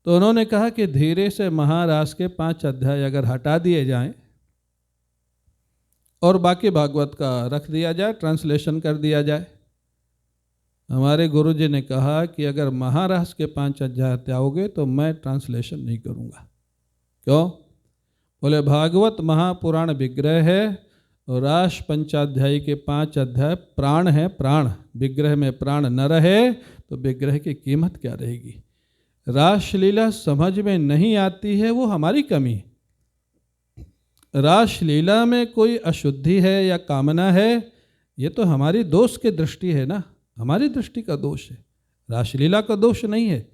तो उन्होंने कहा कि धीरे से महाराष्ट्र के 5 अध्याय अगर हटा दिए जाएं और बाकी भागवत का रख दिया जाए, ट्रांसलेशन कर दिया जाए। हमारे गुरु जी ने कहा कि अगर महाराष्ट्र के 5 अध्याय त्यागोगे तो मैं ट्रांसलेशन नहीं करूँगा। क्यों? बोले भागवत महापुराण विग्रह है और रास पंचाध्यायी के 5 अध्याय प्राण है, प्राण। विग्रह में प्राण न रहे तो विग्रह की कीमत क्या रहेगी। रासलीला समझ में नहीं आती है, वो हमारी कमी है। रासलीला में कोई अशुद्धि है या कामना है, ये तो हमारी दोष की दृष्टि है ना, हमारी दृष्टि का दोष है, रासलीला का दोष नहीं है।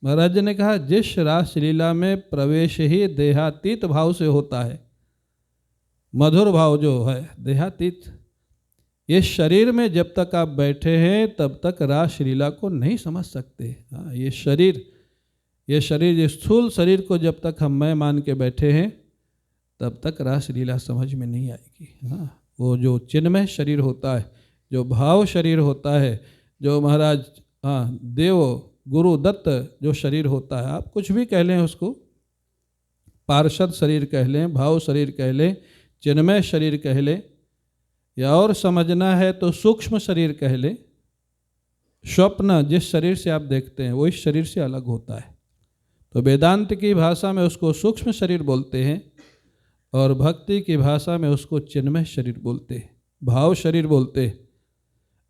महाराज ने कहा जिस रासलीला में प्रवेश ही देहातीत भाव से होता है, मधुर भाव जो है देहातीत, ये शरीर में जब तक आप बैठे हैं तब तक रासलीला को नहीं समझ सकते। हाँ, ये शरीर स्थूल शरीर को जब तक हम मैं मान के बैठे हैं तब तक रासलीला समझ में नहीं आएगी। हाँ, वो जो चिन्मय शरीर होता है, जो भाव शरीर होता है, जो महाराज देव गुरु दत्त जो शरीर होता है, आप कुछ भी कह लें उसको, पार्षद शरीर कह लें, भाव शरीर कह लें, चिन्मय शरीर कह लें, या और समझना है तो सूक्ष्म शरीर कह लें। स्वप्न जिस शरीर से आप देखते हैं वो इस शरीर से अलग होता है। तो वेदांत की भाषा में उसको सूक्ष्म शरीर बोलते हैं और भक्ति की भाषा में उसको चिन्मय शरीर बोलते हैं, भाव शरीर बोलते हैं।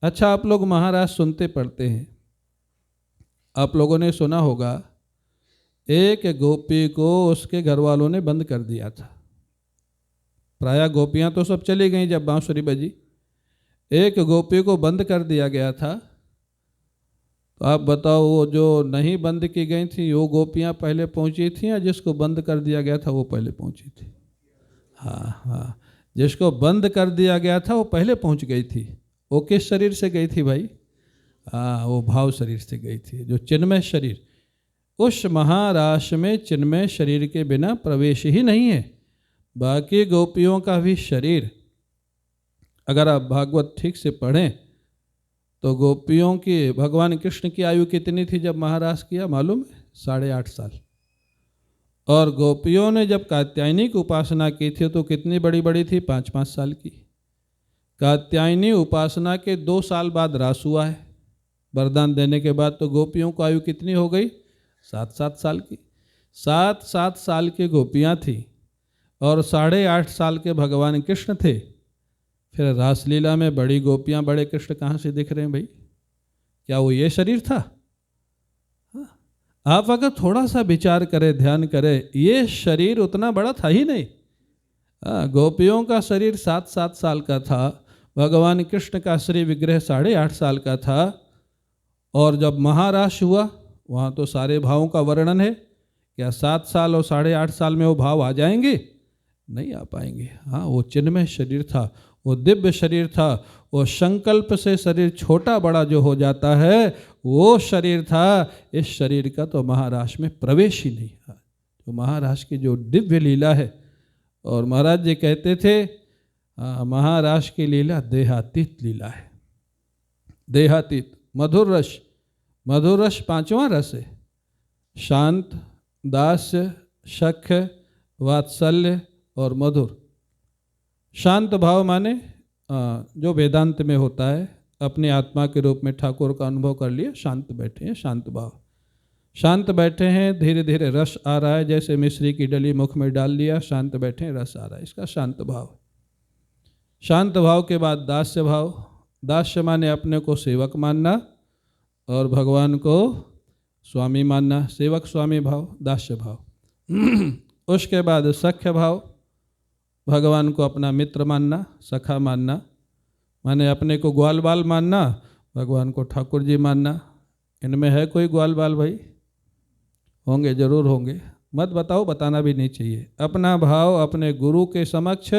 अच्छा, आप लोग महाराज सुनते पढ़ते हैं, आप लोगों ने सुना होगा एक गोपी को उसके घर वालों ने बंद कर दिया था। प्रायः गोपियां तो सब चली गई जब बांसुरी बजी, एक गोपी को बंद कर दिया गया था। तो आप बताओ, वो जो नहीं बंद की गई थी वो गोपियां पहले पहुंची थी या जिसको बंद कर दिया गया था वो पहले पहुंची थी? हाँ, जिसको बंद कर दिया गया था वो पहले पहुंच गई थी। वो किस शरीर से गई थी भाई? वो भाव शरीर से गई थी, जो चिन्मय शरीर। उस महाराश में चिन्मय शरीर के बिना प्रवेश ही नहीं है। बाकी गोपियों का भी शरीर, अगर आप भागवत ठीक से पढ़ें तो गोपियों की, भगवान कृष्ण की आयु कितनी थी जब महारास किया मालूम है? 8.5 साल। और गोपियों ने जब कात्यायनी की उपासना की थी तो कितनी बड़ी बड़ी थी? 5-5 साल की। कात्यायनी उपासना के 2 साल बाद रास हुआ है, वरदान देने के बाद। तो गोपियों को आयु कितनी हो गई? 7-7 साल की। 7-7 साल की गोपियाँ थी और 8.5 साल के भगवान कृष्ण थे। फिर रासलीला में बड़ी गोपियाँ बड़े कृष्ण कहाँ से दिख रहे हैं भाई? क्या वो ये शरीर था? आप अगर थोड़ा सा विचार करें, ध्यान करें, ये शरीर उतना बड़ा था ही नहीं। गोपियों का शरीर 7-7 साल का था, भगवान कृष्ण का श्री विग्रह 8.5 साल का था। और जब महारास हुआ वहाँ तो सारे भावों का वर्णन है। क्या 7 साल और 8.5 साल में वो भाव आ जाएंगे? नहीं आ पाएंगे। हाँ, वो चिन्मय शरीर था, वो दिव्य शरीर था, वो संकल्प से शरीर छोटा बड़ा जो हो जाता है वो शरीर था। इस शरीर का तो महारास में प्रवेश ही नहीं था। तो महारास की जो दिव्य लीला है, और महाराज जी कहते थे, महाराज की लीला देहातीत लीला है। देहातीत। मधुर रस, मधुर रस पांचवा रस है। शांत, दास्य, सख्य, वात्सल्य और मधुर। शांत भाव माने जो वेदांत में होता है, अपनी आत्मा के रूप में ठाकुर का अनुभव कर लिया, शांत बैठे हैं, शांत भाव। शांत बैठे हैं, धीरे धीरे रस आ रहा है, जैसे मिश्री की डली मुख में डाल लिया, शांत बैठे हैं, रस आ रहा है, इसका शांत भाव। शांत भाव के बाद दास्य भाव। दास्य माने अपने को सेवक मानना और भगवान को स्वामी मानना, सेवक स्वामी भाव, दास्य भाव। उसके बाद सख्य भाव, भगवान को अपना मित्र मानना, सखा मानना, माने अपने को ग्वाल बाल मानना, भगवान को ठाकुर जी मानना। इनमें है कोई ग्वाल बाल भाई? होंगे, जरूर होंगे, मत बताओ, बताना भी नहीं चाहिए। अपना भाव अपने गुरु के समक्ष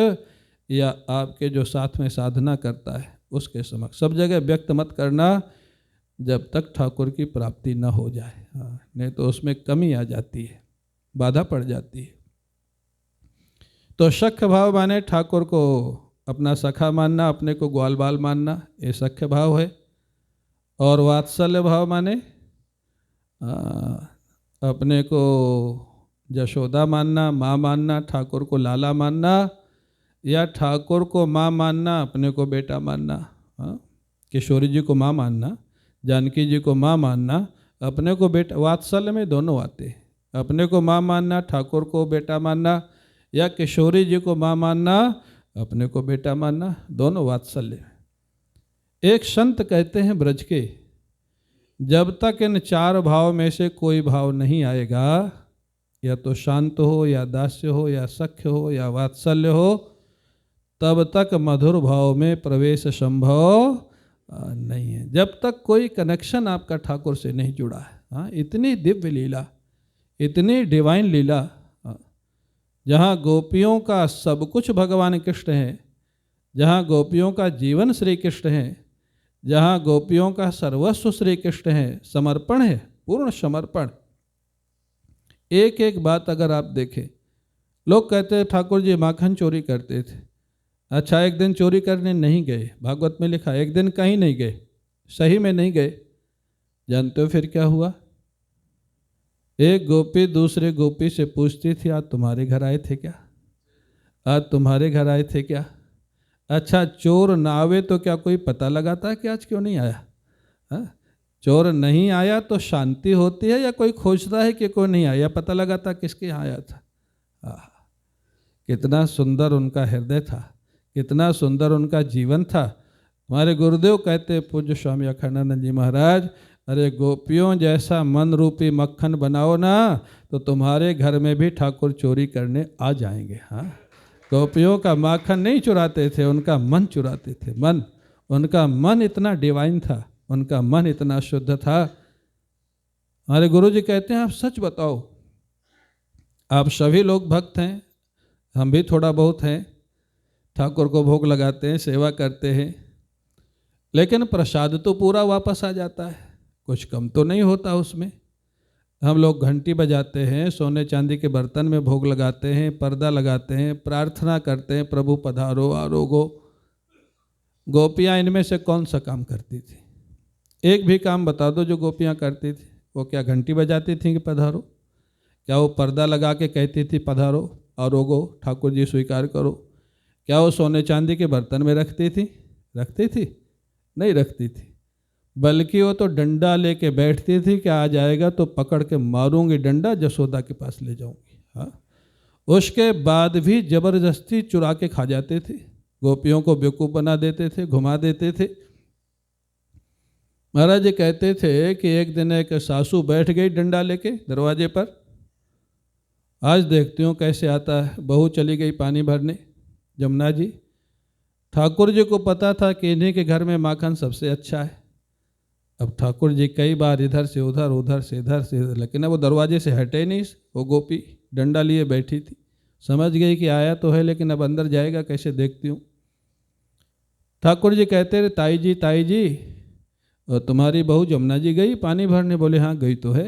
या आपके जो साथ में साधना करता है उसके समक्ष, सब जगह व्यक्त मत करना जब तक ठाकुर की प्राप्ति न हो जाए। हाँ, नहीं तो उसमें कमी आ जाती है, बाधा पड़ जाती है। तो सख्य भाव माने ठाकुर को अपना सखा मानना, अपने को ग्वाल बाल मानना, ये सख्य भाव है। और वात्सल्य भाव माने अपने को यशोदा मानना, माँ मानना, ठाकुर को लाला मानना, या ठाकुर को माँ मानना, अपने को बेटा मानना। किशोरी जी को माँ मानना, जानकी जी को माँ मानना, अपने को बेटा। वात्सल्य में दोनों आते हैं, अपने को माँ मानना, ठाकुर को बेटा मानना, या किशोरी जी को माँ मानना, अपने को बेटा मानना, दोनों वात्सल्य। एक संत कहते हैं ब्रज के, जब तक इन चार भाव में से कोई भाव नहीं आएगा, या तो शांत हो, या दास्य हो, या सख्य हो, या वात्सल्य हो, तब तक मधुर भाव में प्रवेश संभव नहीं है। जब तक कोई कनेक्शन आपका ठाकुर से नहीं जुड़ा है। हाँ, इतनी दिव्य लीला, इतनी डिवाइन लीला, जहाँ गोपियों का सब कुछ भगवान कृष्ण है, जहाँ गोपियों का जीवन श्री कृष्ण है, जहाँ गोपियों का सर्वस्व श्री कृष्ण है, समर्पण है, पूर्ण समर्पण। एक एक बात अगर आप देखें, लोग कहते हैं ठाकुर जी माखन चोरी करते थे। अच्छा, एक दिन चोरी करने नहीं गए, भागवत में लिखा, एक दिन कहीं नहीं गए, सही में नहीं गए। जानते हो फिर क्या हुआ? एक गोपी दूसरे गोपी से पूछती थी, आज तुम्हारे घर आए थे क्या? आज तुम्हारे घर आए थे क्या? अच्छा, चोर ना आवे तो क्या कोई पता लगाता है कि आज क्यों नहीं आया? हा? चोर नहीं आया तो शांति होती है, या कोई खोजता है कि कोई नहीं आया, पता लगाता किसके यहाँ आया था? कितना सुंदर उनका हृदय था, कितना सुंदर उनका जीवन था। हमारे गुरुदेव कहते, पूज्य स्वामी अखंडानंद जी महाराज, अरे गोपियों जैसा मन रूपी मक्खन बनाओ ना, तो तुम्हारे घर में भी ठाकुर चोरी करने आ जाएंगे। हाँ, गोपियों का माखन नहीं चुराते थे, उनका मन चुराते थे। मन, उनका मन इतना डिवाइन था, उनका मन इतना शुद्ध था। हमारे गुरु जी कहते हैं, आप सच बताओ, आप सभी लोग भक्त हैं, हम भी थोड़ा बहुत हैं, ठाकुर को भोग लगाते हैं, सेवा करते हैं, लेकिन प्रसाद तो पूरा वापस आ जाता है, कुछ कम तो नहीं होता उसमें। हम लोग घंटी बजाते हैं, सोने चांदी के बर्तन में भोग लगाते हैं, पर्दा लगाते हैं, प्रार्थना करते हैं, प्रभु पधारो आरोगो। गोपियाँ इनमें से कौन सा काम करती थी? एक भी काम बता दो जो गोपियाँ करती थी। वो क्या घंटी बजाती थी कि पधारो? क्या वो पर्दा लगा के कहती थी पधारो आरोगो, ठाकुर जी स्वीकार करो? क्या वो सोने चांदी के बर्तन में रखती थी? रखती थी? नहीं रखती थी, बल्कि वो तो डंडा लेके बैठती थी कि आ जाएगा तो पकड़ के मारूंगी डंडा, जसोदा के पास ले जाऊंगी। हाँ, उसके बाद भी जबरदस्ती चुरा के खा जाते थे, गोपियों को बेवकूफ़ बना देते थे, घुमा देते थे। महाराज जी कहते थे कि एक दिन एक सासू बैठ गई डंडा लेके दरवाजे पर। आज देखती हूँ कैसे आता है, बहू चली गई पानी भरने, जमुना जी। ठाकुर जी को पता था कि इन्हीं के घर में माखन सबसे अच्छा है। अब ठाकुर जी कई बार इधर से उधर, उधर से इधर से इधर, लेकिन अब वो दरवाजे से हटे नहीं। वो गोपी डंडा लिए बैठी थी, समझ गई कि आया तो है लेकिन अब अंदर जाएगा कैसे, देखती हूँ। ठाकुर जी कहते रहे, ताई जी और तुम्हारी बहू जमुना जी गई पानी भरने? बोले हाँ गई तो है।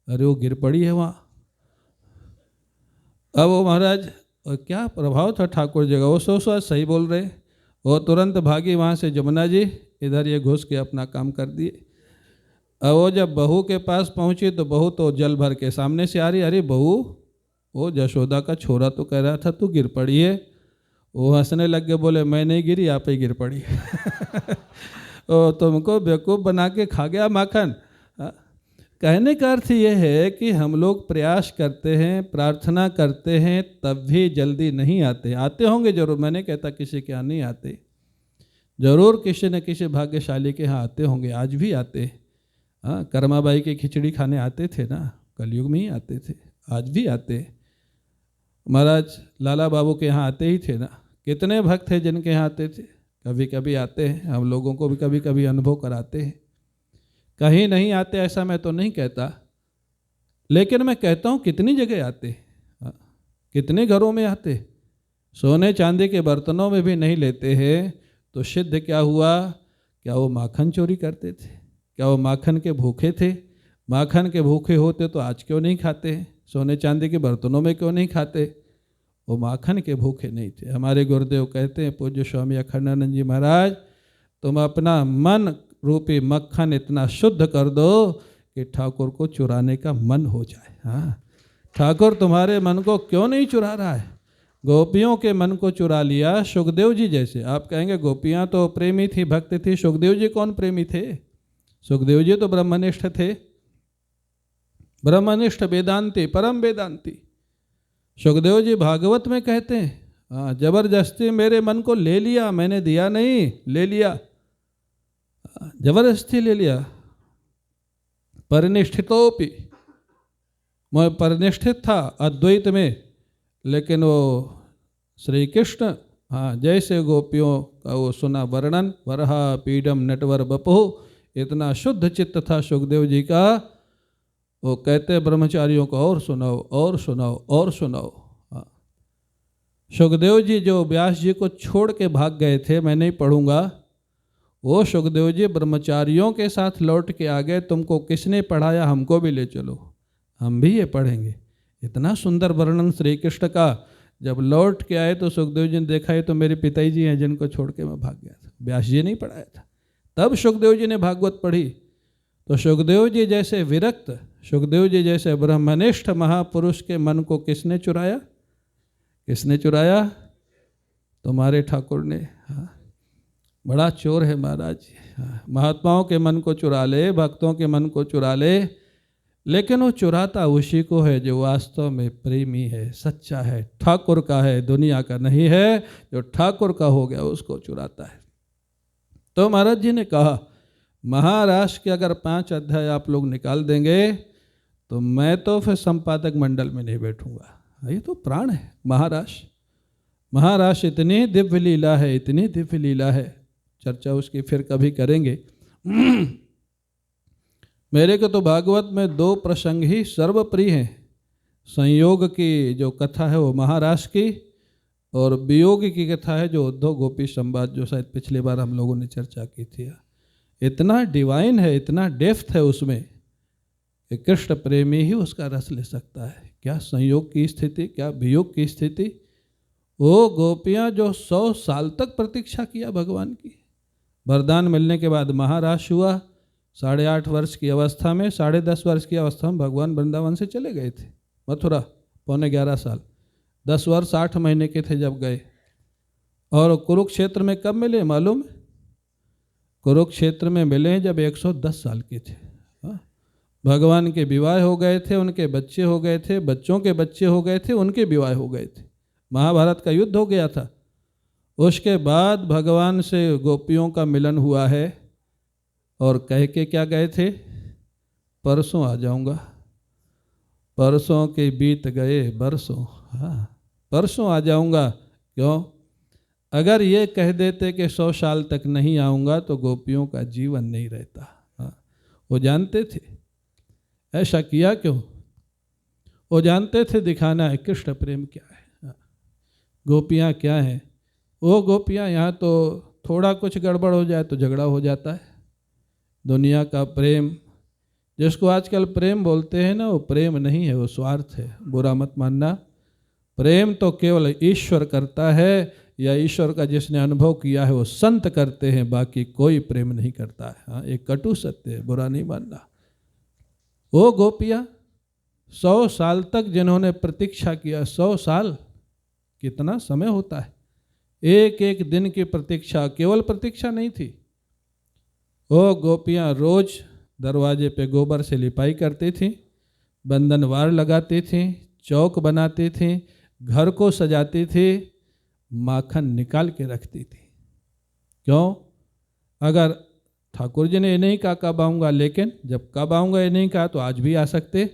अरे वो गिर पड़ी है वहाँ। अब वो महाराज और क्या प्रभाव था ठाकुर जी का, वो सो सही बोल रहे। वो तुरंत भागी वहाँ से, जमुना जी इधर ये घुस के अपना काम कर दिए। अब वो जब बहू के पास पहुँची तो बहू तो जल भर के सामने से आ रही, अरे बहू, वो जशोदा का छोरा तो कह रहा था तू गिर पड़ी है। वो हंसने लग गए, बोले मैं नहीं गिरी, आप ही गिर पड़ी। ओ तुमको बेवकूफ़ बना के खा गया माखन। कहने का अर्थ ये है कि हम लोग प्रयास करते हैं, प्रार्थना करते हैं, तब भी जल्दी नहीं आते। आते होंगे जरूर, मैंने कहता किसी के यहाँ नहीं आते, जरूर किसी न किसी भाग्यशाली के यहाँ आते होंगे, आज भी आते। हाँ, कर्माबाई की खिचड़ी खाने आते थे ना, कलयुग में ही आते थे, आज भी आते। महाराज लाला बाबू के यहाँ आते ही थे ना, कितने भक्त थे जिनके यहाँ आते थे, कभी कभी आते हैं, हम लोगों को भी कभी कभी अनुभव कराते हैं। कहीं नहीं आते ऐसा मैं तो नहीं कहता, लेकिन मैं कहता हूँ कितनी जगह आते, कितने घरों में आते। सोने चांदी के बर्तनों में भी नहीं लेते हैं तो सिद्ध क्या हुआ? क्या वो माखन चोरी करते थे? क्या वो माखन के भूखे थे? माखन के भूखे होते तो आज क्यों नहीं खाते? सोने चांदी के बर्तनों में क्यों नहीं खाते? वो माखन के भूखे नहीं थे। हमारे गुरुदेव कहते हैं, पूज्य स्वामी अखंडानंद जी महाराज, तुम अपना मन रूपी मक्खन इतना शुद्ध कर दो कि ठाकुर को चुराने का मन हो जाए। हाँ, ठाकुर तुम्हारे मन को क्यों नहीं चुरा रहा है? गोपियों के मन को चुरा लिया, सुखदेव जी जैसे। आप कहेंगे गोपियाँ तो प्रेमी थी, भक्त थी, सुखदेव जी कौन प्रेमी थे? सुखदेव जी तो ब्रह्मनिष्ठ थे, ब्रह्मनिष्ठ वेदांती, परम वेदांती। सुखदेव जी भागवत में कहते हैं, हाँ, जबरदस्ती मेरे मन को ले लिया, मैंने दिया नहीं, ले लिया, जबरदस्ती ले लिया। परिनिष्ठितोपि, मैं परिनिष्ठित था अद्वैत में, लेकिन वो श्री कृष्ण, हाँ, जैसे गोपियों का वो सुना वर्णन, वरहा पीडम नटवर बपो, इतना शुद्ध चित्त था सुखदेव जी का। वो कहते ब्रह्मचारियों को और सुनाओ और सुनाओ और सुनाओ। हाँ, सुखदेव जी जो व्यास जी को छोड़ के भाग गए थे, मैं नहीं पढ़ूंगा, वो सुखदेव जी ब्रह्मचारियों के साथ लौट के आ गए। तुमको किसने पढ़ाया? हमको भी ले चलो, हम भी ये पढ़ेंगे। इतना सुंदर वर्णन श्री कृष्ण का। जब लौट के आए तो सुखदेव जी ने देखा, ये तो मेरे पिताजी जी हैं जिनको छोड़ के मैं भाग गया था, व्यास जी ने ही पढ़ाया था। तब सुखदेव जी ने भागवत पढ़ी। तो सुखदेव जी जैसे विरक्त, सुखदेव जी जैसे ब्रह्मनिष्ठ महापुरुष के मन को किसने चुराया? किसने चुराया? तुम्हारे ठाकुर ने। हाँ, बड़ा चोर है महाराज। हाँ, महात्माओं के मन को चुरा ले, भक्तों के मन को चुरा ले, लेकिन वो चुराता उसी को है जो वास्तव में प्रेमी है, सच्चा है, ठाकुर का है, दुनिया का नहीं है। जो ठाकुर का हो गया उसको चुराता है। तो महाराज जी ने कहा, महाराष्ट्र के अगर 5 अध्याय आप लोग निकाल देंगे तो मैं तो फिर संपादक मंडल में नहीं बैठूंगा। ये तो प्राण है महाराष्ट्र। महाराष्ट्र इतनी दिव्य लीला है, इतनी दिव्य लीला है, चर्चा उसकी फिर कभी करेंगे। मेरे को तो भागवत में 2 प्रसंग ही सर्वप्रिय हैं। संयोग की जो कथा है वो महाराष्ट्र की, और वियोग की कथा है जो उद्धव गोपी संवाद, जो शायद पिछली बार हम लोगों ने चर्चा की थी। इतना डिवाइन है, इतना डेप्थ है उसमें कि कृष्ण प्रेमी ही उसका रस ले सकता है। क्या संयोग की स्थिति, क्या वियोग की स्थिति। वो गोपियाँ जो 100 साल तक प्रतीक्षा किया भगवान की, वरदान मिलने के बाद महाराज हुआ। 8.5 वर्ष की अवस्था में, 10.5 वर्ष की अवस्था में भगवान वृंदावन से चले गए थे मथुरा, 11.25 साल, 10 वर्ष 8 महीने के थे जब गए। और कुरुक्षेत्र में कब मिले मालूम? कुरुक्षेत्र में मिले जब 110 साल के थे। भगवान के विवाह हो गए थे, उनके बच्चे हो गए थे, बच्चों के बच्चे हो गए थे, उनके विवाह हो गए थे, महाभारत का युद्ध हो गया था। उसके बाद भगवान से गोपियों का मिलन हुआ है, और कह के क्या गए थे? परसों आ जाऊंगा। परसों के बीत गए बरसों, हाँ, परसों आ जाऊंगा। क्यों? अगर ये कह देते कि 100 साल तक नहीं आऊँगा तो गोपियों का जीवन नहीं रहता। हाँ, वो जानते थे। ऐसा किया क्यों? वो जानते थे दिखाना है कृष्ण प्रेम क्या है। हाँ, गोपियाँ क्या हैं। वो गोपियाँ यहाँ तो थोड़ा कुछ गड़बड़ हो जाए तो झगड़ा हो जाता है। दुनिया का प्रेम, जिसको आजकल प्रेम बोलते हैं ना, वो प्रेम नहीं है, वो स्वार्थ है। बुरा मत मानना, प्रेम तो केवल ईश्वर करता है, या ईश्वर का जिसने अनुभव किया है वो संत करते हैं, बाकी कोई प्रेम नहीं करता है। हाँ, एक कटु सत्य है, बुरा नहीं मानना। वो गोपियाँ 100 साल तक जिन्होंने प्रतीक्षा किया, 100 साल कितना समय होता है, एक एक दिन की प्रतीक्षा, केवल प्रतीक्षा नहीं थी। वो गोपियाँ रोज दरवाजे पे गोबर से लिपाई करती थीं, बंधनवार लगाती थीं, चौक बनाती थीं, घर को सजाती थी, माखन निकाल के रखती थी। क्यों? अगर ठाकुर जी ने ये नहीं कहा कब आऊँगा, लेकिन जब कब आऊँगा ये नहीं कहा तो आज भी आ सकते,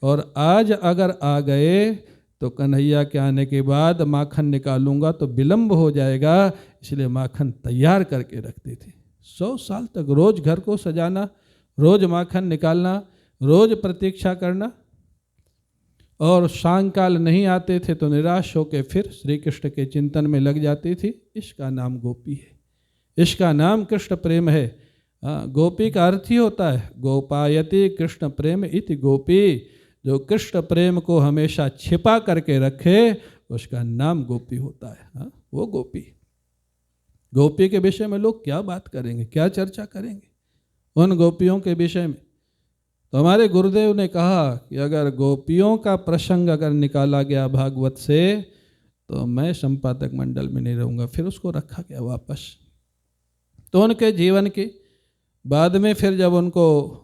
और आज अगर आ गए तो कन्हैया के आने के बाद माखन निकालूंगा तो विलंब हो जाएगा, इसलिए माखन तैयार करके रखती थी। 100 साल तक रोज घर को सजाना, रोज माखन निकालना, रोज प्रतीक्षा करना, और सायंकाल नहीं आते थे तो निराश होकर फिर श्री कृष्ण के चिंतन में लग जाती थी। इसका नाम गोपी है, इसका नाम कृष्ण प्रेम है। गोपी का अर्थ ही होता है गोपायति कृष्ण प्रेम इति गोपी, जो कृष्ण प्रेम को हमेशा छिपा करके रखे उसका नाम गोपी होता है। वो गोपी, गोपी के विषय में लोग क्या बात करेंगे, क्या चर्चा करेंगे उन गोपियों के विषय में। तो हमारे गुरुदेव ने कहा कि अगर गोपियों का प्रसंग अगर निकाला गया भागवत से तो मैं संपादक मंडल में नहीं रहूँगा। फिर उसको रखा गया वापस। तो उनके जीवन की बाद में फिर जब उनको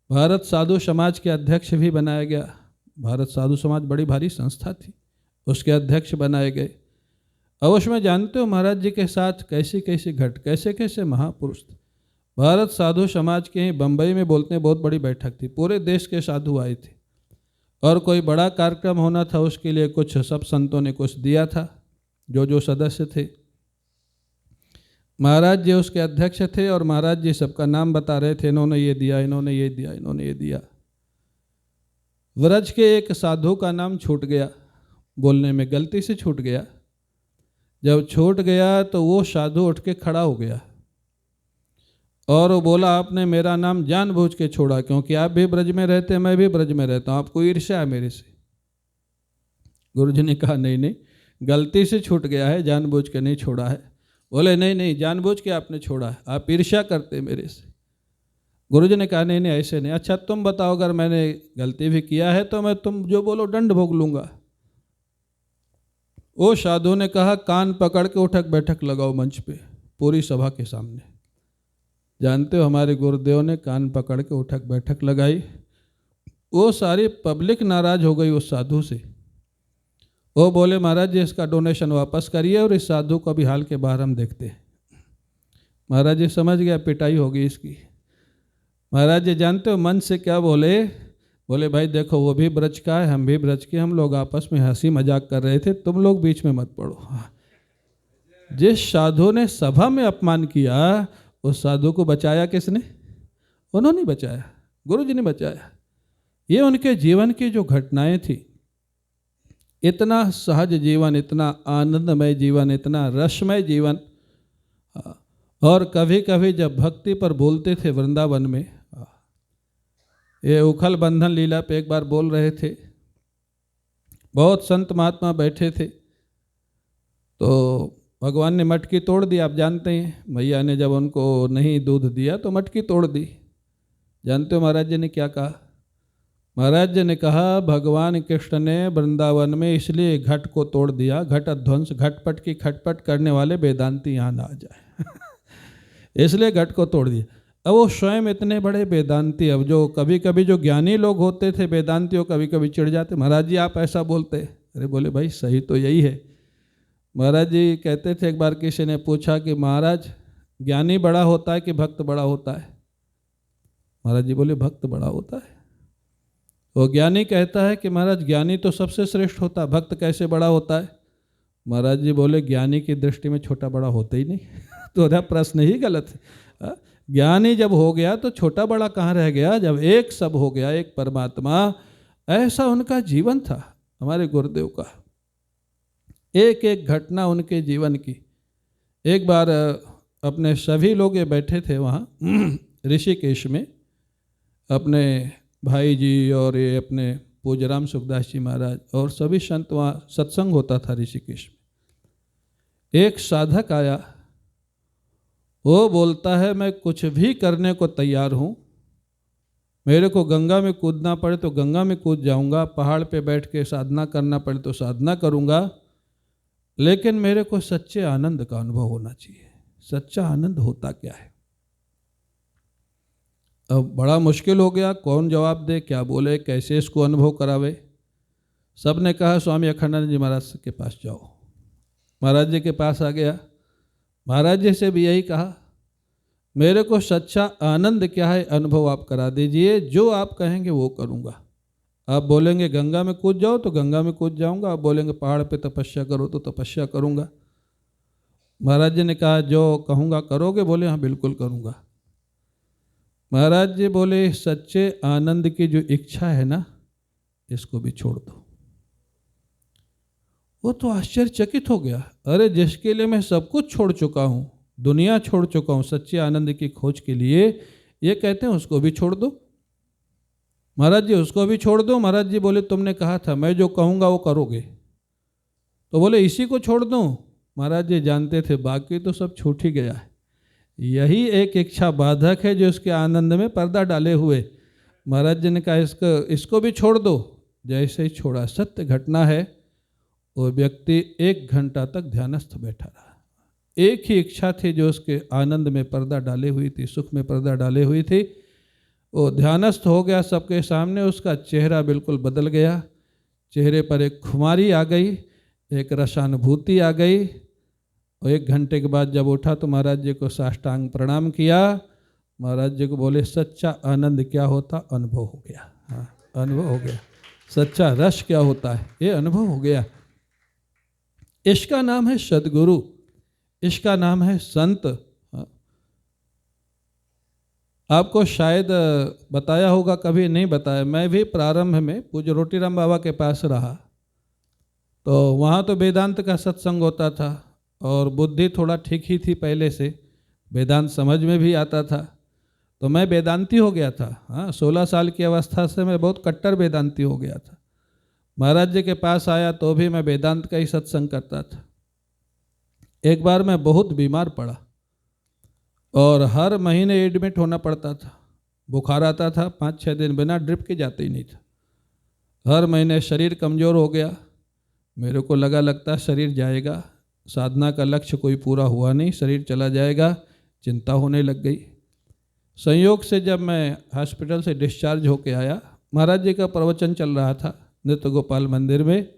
भारत साधु समाज के अध्यक्ष भी बनाया गया, भारत साधु समाज बड़ी भारी संस्था थी, उसके अध्यक्ष बनाए गए। अब उसमें जानते हो महाराज जी के साथ कैसी कैसी कैसे कैसे महापुरुष थे। भारत साधु समाज के बम्बई में बोलते हैं बहुत बड़ी बैठक थी, पूरे देश के साधु आए थे, और कोई बड़ा कार्यक्रम होना था उसके लिए कुछ सब संतों ने कुछ दिया था, जो सदस्य थे। महाराज जी उसके अध्यक्ष थे और महाराज जी सबका नाम बता रहे थे, इन्होंने ये दिया, इन्होंने ये दिया, इन्होंने ये दिया। व्रज के एक साधु का नाम छूट गया, बोलने में गलती से छूट गया। जब छूट गया तो वो साधु उठ के खड़ा हो गया और वो बोला आपने मेरा नाम जानबूझ के छोड़ा, क्योंकि आप भी ब्रज में रहते, मैं भी ब्रज में रहता हूँ, आपको ईर्ष्या है मेरे से। गुरु जी ने कहा नहीं नहीं, गलती से छूट गया है, जानबूझ के नहीं छोड़ा है। बोले नहीं नहीं, जानबूझ के आपने छोड़ा है, आप ईर्ष्या करते मेरे से। गुरु जी ने कहा नहीं नहीं ऐसे नहीं। अच्छा तुम बताओ, अगर मैंने गलती भी किया है तो मैं तुम जो बोलो दंड भोग लूँगा। वो साधु ने कहा कान पकड़ के उठक बैठक लगाओ मंच पे, पूरी सभा के सामने। जानते हो हमारे गुरुदेव ने कान पकड़ के उठक बैठक लगाई। वो सारी पब्लिक नाराज हो गई उस साधु से। वो बोले महाराज जी इसका डोनेशन वापस करिए और इस साधु को अभी हाल के बाहर हम देखते हैं। महाराज जी समझ गया पिटाई होगी इसकी। महाराज जी जानते हो मन से क्या बोले? बोले भाई देखो वो भी ब्रज का है, हम भी ब्रज के, हम लोग आपस में हंसी मजाक कर रहे थे, तुम लोग बीच में मत पड़ो। जिस साधु ने सभा में अपमान किया उस साधु को बचाया किसने? उन्होंने बचाया, गुरु जी ने बचाया। ये उनके जीवन की जो घटनाएं थी, इतना सहज जीवन, इतना आनंदमय जीवन, इतना रसमय जीवन। और कभी कभी जब भक्ति पर बोलते थे वृंदावन में, ये उखल बंधन लीला पे एक बार बोल रहे थे, बहुत संत महात्मा बैठे थे, तो भगवान ने मटकी तोड़ दी। आप जानते हैं मैया ने जब उनको नहीं दूध दिया तो मटकी तोड़ दी। जानते हो महाराज जी ने क्या कहा? महाराज जी ने कहा भगवान कृष्ण ने वृंदावन में इसलिए घट को तोड़ दिया, घट अध्वंस, घटपट की खटपट करने वाले वेदांती यहाँ ना आ जाए इसलिए घट को तोड़ दिया। अब वो स्वयं इतने बड़े वेदांती, अब जो कभी कभी जो ज्ञानी लोग होते थे वेदांतियों कभी कभी चिढ़ जाते, महाराज जी आप ऐसा बोलते। अरे बोले भाई सही तो यही है। महाराज जी कहते थे, एक बार किसी ने पूछा कि महाराज ज्ञानी बड़ा होता है कि भक्त बड़ा होता है? महाराज जी बोले भक्त बड़ा होता है। वो ज्ञानी कहता है कि महाराज ज्ञानी तो सबसे श्रेष्ठ होता है, भक्त कैसे बड़ा होता है? महाराज जी बोले ज्ञानी की दृष्टि में छोटा बड़ा होता ही नहीं तो प्रश्न ही गलत है। ज्ञानी जब हो गया तो छोटा बड़ा कहाँ रह गया, जब एक सब हो गया, एक परमात्मा। ऐसा उनका जीवन था हमारे गुरुदेव का। एक एक घटना उनके जीवन की। एक बार अपने सभी लोग ये बैठे थे वहाँ ऋषिकेश में, अपने भाई जी और ये अपने पूज्यराम सुखदास जी महाराज और सभी संत, वहाँ सत्संग होता था ऋषिकेश में। एक साधक आया, वो बोलता है मैं कुछ भी करने को तैयार हूँ, मेरे को गंगा में कूदना पड़े तो गंगा में कूद जाऊंगा, पहाड़ पे बैठ के साधना करना पड़े तो साधना करूंगा, लेकिन मेरे को सच्चे आनंद का अनुभव होना चाहिए। सच्चा आनंद होता क्या है? अब बड़ा मुश्किल हो गया, कौन जवाब दे, क्या बोले, कैसे इसको अनुभव करावे। सब ने कहा स्वामी अखंडानंद जी महाराज के पास जाओ। महाराज जी के पास आ गया, महाराज जी से भी यही कहा, मेरे को सच्चा आनंद क्या है अनुभव आप करा दीजिए, जो आप कहेंगे वो करूँगा। आप बोलेंगे गंगा में कूद जाओ तो गंगा में कूद जाऊंगा, आप बोलेंगे पहाड़ पे तपस्या करो तो तपस्या करूँगा। महाराज जी ने कहा जो कहूँगा करोगे? बोले हाँ बिल्कुल करूँगा। महाराज जी बोले सच्चे आनंद की जो इच्छा है ना, इसको भी छोड़ दो। वो तो आश्चर्यचकित हो गया, अरे जिसके लिए मैं सब कुछ छोड़ चुका हूँ, दुनिया छोड़ चुका हूँ सच्चे आनंद की खोज के लिए, ये कहते हैं उसको भी छोड़ दो। महाराज जी उसको भी छोड़ दो। महाराज जी बोले तुमने कहा था मैं जो कहूँगा वो करोगे, तो बोले इसी को छोड़ दूँ। महाराज जी जानते थे बाकी तो सब छूट ही गया है, यही एक इच्छा बाधक है जो इसके आनंद में पर्दा डाले हुए। महाराज जी ने कहा इसको भी छोड़ दो। जैसे ही छोड़ा, सत्य घटना है, वो व्यक्ति 1 घंटा तक ध्यानस्थ बैठा रहा। एक ही इच्छा थी जो उसके आनंद में पर्दा डाले हुई थी, सुख में पर्दा डाले हुई थी। वो ध्यानस्थ हो गया सबके सामने, उसका चेहरा बिल्कुल बदल गया, चेहरे पर एक खुमारी आ गई, एक रसानुभूति आ गई। और 1 घंटे के बाद जब उठा तो महाराज जी को साष्टांग प्रणाम किया। महाराज जी को बोले सच्चा आनंद क्या होता, अनुभव हो गया। हाँ, अनुभव हो गया। सच्चा रस क्या होता है, ये अनुभव हो गया। इसका नाम है सदगुरु, इसका नाम है संत। आपको शायद बताया होगा, कभी नहीं बताया। मैं भी प्रारंभ में पूज्य रोटीराम बाबा के पास रहा, तो वहाँ तो वेदांत का सत्संग होता था और बुद्धि थोड़ा ठीक ही थी पहले से, वेदांत समझ में भी आता था, तो मैं वेदांती हो गया था। हाँ, 16 साल की अवस्था से मैं बहुत कट्टर वेदांती हो गया था। महाराज जी के पास आया तो भी मैं वेदांत का ही सत्संग करता था। एक बार मैं बहुत बीमार पड़ा और हर महीने एडमिट होना पड़ता था। बुखार आता था, 5-6 दिन बिना ड्रिप के जाते ही नहीं था। हर महीने शरीर कमज़ोर हो गया, मेरे को लगता शरीर जाएगा, साधना का लक्ष्य कोई पूरा हुआ नहीं, शरीर चला जाएगा, चिंता होने लग गई। संयोग से जब मैं हॉस्पिटल से डिस्चार्ज होके आया, महाराज जी का प्रवचन चल रहा था नित्य गोपाल मंदिर में,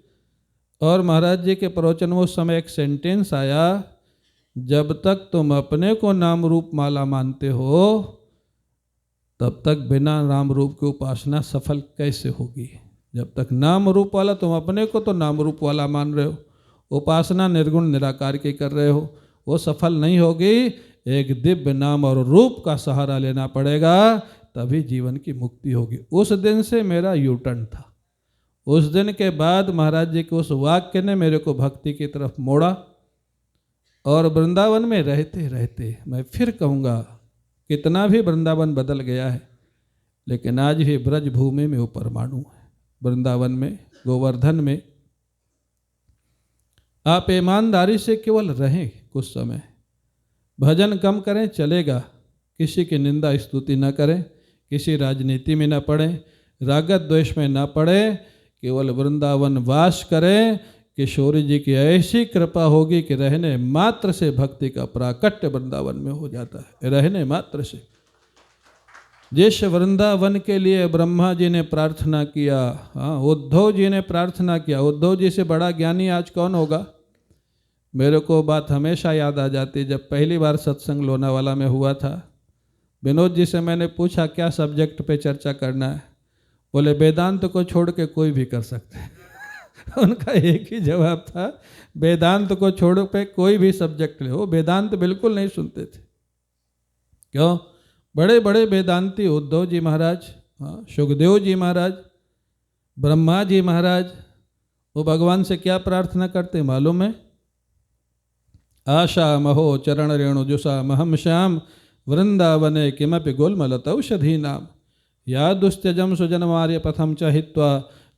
और महाराज जी के प्रवचन में उस समय एक सेंटेंस आया, जब तक तुम अपने को नाम रूप माला मानते हो तब तक बिना नाम रूप की उपासना सफल कैसे होगी। जब तक नाम रूप वाला, तुम अपने को तो नाम रूप वाला मान रहे हो, उपासना निर्गुण निराकार की कर रहे हो, वो सफल नहीं होगी। एक दिव्य नाम और रूप का सहारा लेना पड़ेगा, तभी जीवन की मुक्ति होगी। उस दिन से मेरा यूटर्न था। उस दिन के बाद महाराज जी के उस वाक्य ने मेरे को भक्ति की तरफ मोड़ा, और वृंदावन में रहते रहते मैं फिर कहूँगा, कितना भी वृंदावन बदल गया है, लेकिन आज भी ब्रज भूमि में वो परमाणु है। वृंदावन में, गोवर्धन में आप ईमानदारी से केवल रहें कुछ समय, भजन कम करें चलेगा, किसी की निंदा स्तुति न करें, किसी राजनीति में न पड़ें, रागत द्वेष में न पड़ें, केवल वृंदावन वास करें। किशोरी जी की ऐसी कृपा होगी कि रहने मात्र से भक्ति का प्राकट्य वृंदावन में हो जाता है, रहने मात्र से। जिस वृंदावन के लिए ब्रह्मा जी ने प्रार्थना किया, हाँ, उद्धव जी ने प्रार्थना किया, उद्धव जी से बड़ा ज्ञानी आज कौन होगा। मेरे को बात हमेशा याद आ जाती, जब पहली बार सत्संग लोनावाला में हुआ था, विनोद जी से मैंने पूछा क्या सब्जेक्ट पे चर्चा करना है, बोले वेदांत को छोड़ के कोई भी कर सकते हैं। उनका एक ही जवाब था, वेदांत को छोड़ पे कोई भी सब्जेक्ट ले। वो वेदांत बिल्कुल नहीं सुनते थे। क्यों? बड़े बड़े वेदांती, उद्धव जी महाराज, हाँ, सुखदेव जी महाराज, ब्रह्मा जी महाराज, वो भगवान से क्या प्रार्थना करते मालूम है? आशा महो चरण रेणु जुषा महम श्याम वृंदावने किमपि गोलमलत औषधि नाम या दुस्त्यजम सुजनमार्य पथम च हित्वा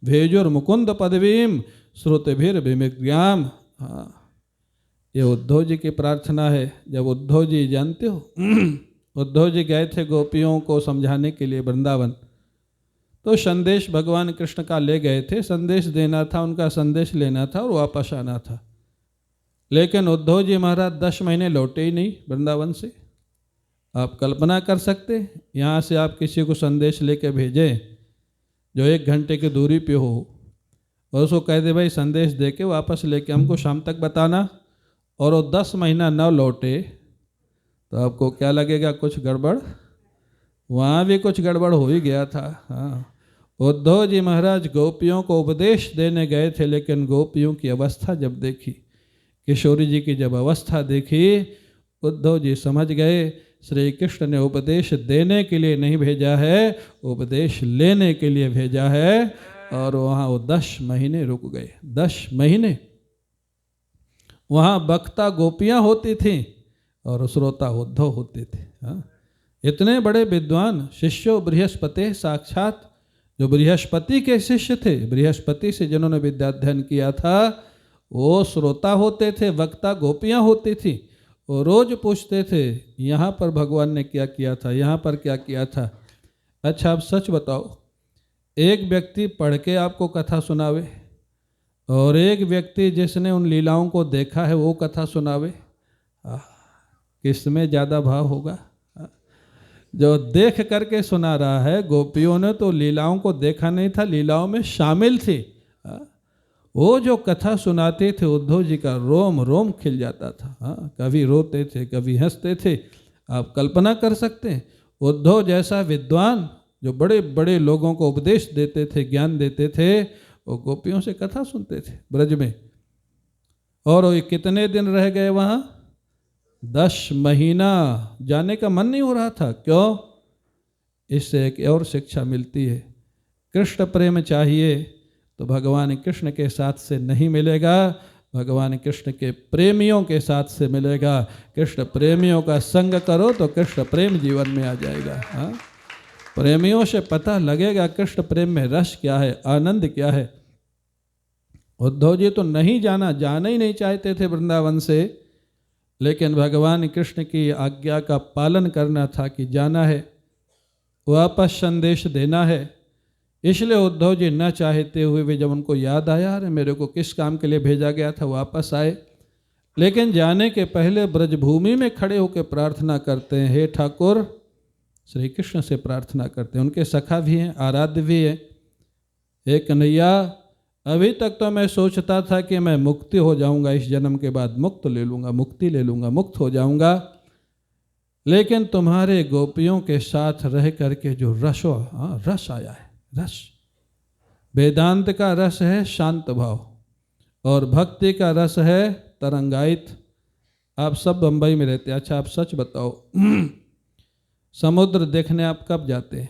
भेजुर्मुकुंद पदवीम श्रुतिभिर विमिग्याम। हाँ, ये उद्धव जी की प्रार्थना है। जब उद्धव जी, जानते हो, उद्धव जी गए थे गोपियों को समझाने के लिए वृंदावन, तो संदेश भगवान कृष्ण का ले गए थे, संदेश देना था, उनका संदेश लेना था और वापस आना था। लेकिन उद्धव जी महाराज 10 महीने लौटे ही नहीं वृंदावन से। आप कल्पना कर सकते, यहाँ से आप किसी को संदेश लेके भेजें जो 1 घंटे की दूरी पे हो, और उसको कह दे भाई संदेश दे के वापस लेके हमको शाम तक बताना, और वो 10 महीना न लौटे, तो आपको क्या लगेगा? कुछ गड़बड़, वहाँ भी कुछ गड़बड़ हो ही गया था। हाँ, उद्धव जी महाराज गोपियों को उपदेश देने गए थे, लेकिन गोपियों की अवस्था जब देखी, किशोरी जी की जब अवस्था देखी, उद्धव जी समझ गए श्री कृष्ण ने उपदेश देने के लिए नहीं भेजा है, उपदेश लेने के लिए भेजा है। और वहाँ वो 10 महीने रुक गए। 10 महीने वहाँ वक्ता गोपियाँ होती थीं और श्रोता उद्धव होते थे। हाँ, इतने बड़े विद्वान शिष्यो बृहस्पति, साक्षात जो बृहस्पति के शिष्य थे, बृहस्पति से जिन्होंने विद्याध्ययन किया था, वो श्रोता होते थे, वक्ता गोपियाँ होती थी। वो रोज पूछते थे यहाँ पर भगवान ने क्या किया था, यहाँ पर क्या किया था। अच्छा, आप सच बताओ, एक व्यक्ति पढ़ के आपको कथा सुनावे और एक व्यक्ति जिसने उन लीलाओं को देखा है वो कथा सुनावे, किसमें ज़्यादा भाव होगा? जो देख करके सुना रहा है, गोपियों ने तो लीलाओं को देखा नहीं था, लीलाओं में शामिल थी। वो जो कथा सुनाते थे, उद्धव जी का रोम रोम खिल जाता था। हाँ, कभी रोते थे, कभी हंसते थे। आप कल्पना कर सकते हैं, उद्धव जैसा विद्वान जो बड़े बड़े लोगों को उपदेश देते थे, ज्ञान देते थे, वो गोपियों से कथा सुनते थे ब्रज में। और वो कितने दिन रह गए वहाँ? 10 महीना। जाने का मन नहीं हो रहा था। क्यों? इससे एक और शिक्षा मिलती है, कृष्ण प्रेम चाहिए तो भगवान कृष्ण के साथ से नहीं मिलेगा, भगवान कृष्ण के प्रेमियों के साथ से मिलेगा। कृष्ण प्रेमियों का संग करो तो कृष्ण प्रेम जीवन में आ जाएगा। हाँ, प्रेमियों से पता लगेगा कृष्ण प्रेम में रस क्या है, आनंद क्या है। उद्धव जी तो नहीं जाना ही नहीं चाहते थे वृंदावन से, लेकिन भगवान कृष्ण की आज्ञा का पालन करना था कि जाना है, वापस संदेश देना है। इसलिए उद्धव जी न चाहते हुए भी जब उनको याद आया, अरे मेरे को किस काम के लिए भेजा गया था, वापस आए। लेकिन जाने के पहले ब्रजभूमि में खड़े होकर प्रार्थना करते हैं, हे ठाकुर, श्री कृष्ण से प्रार्थना करते हैं। उनके सखा भी हैं, आराध्य भी हैं। हे कन्हैया, अभी तक तो मैं सोचता था कि मैं मुक्ति हो जाऊंगा, इस जन्म के बाद मुक्त ले लूँगा, मुक्ति ले लूँगा, मुक्त हो जाऊंगा। लेकिन तुम्हारे गोपियों के साथ रह करके जो रस आया है, रस वेदांत का रस है शांत भाव, और भक्ति का रस है तरंगायित। आप सब बंबई में रहते हैं, अच्छा आप सच बताओ, समुद्र देखने आप कब जाते हैं?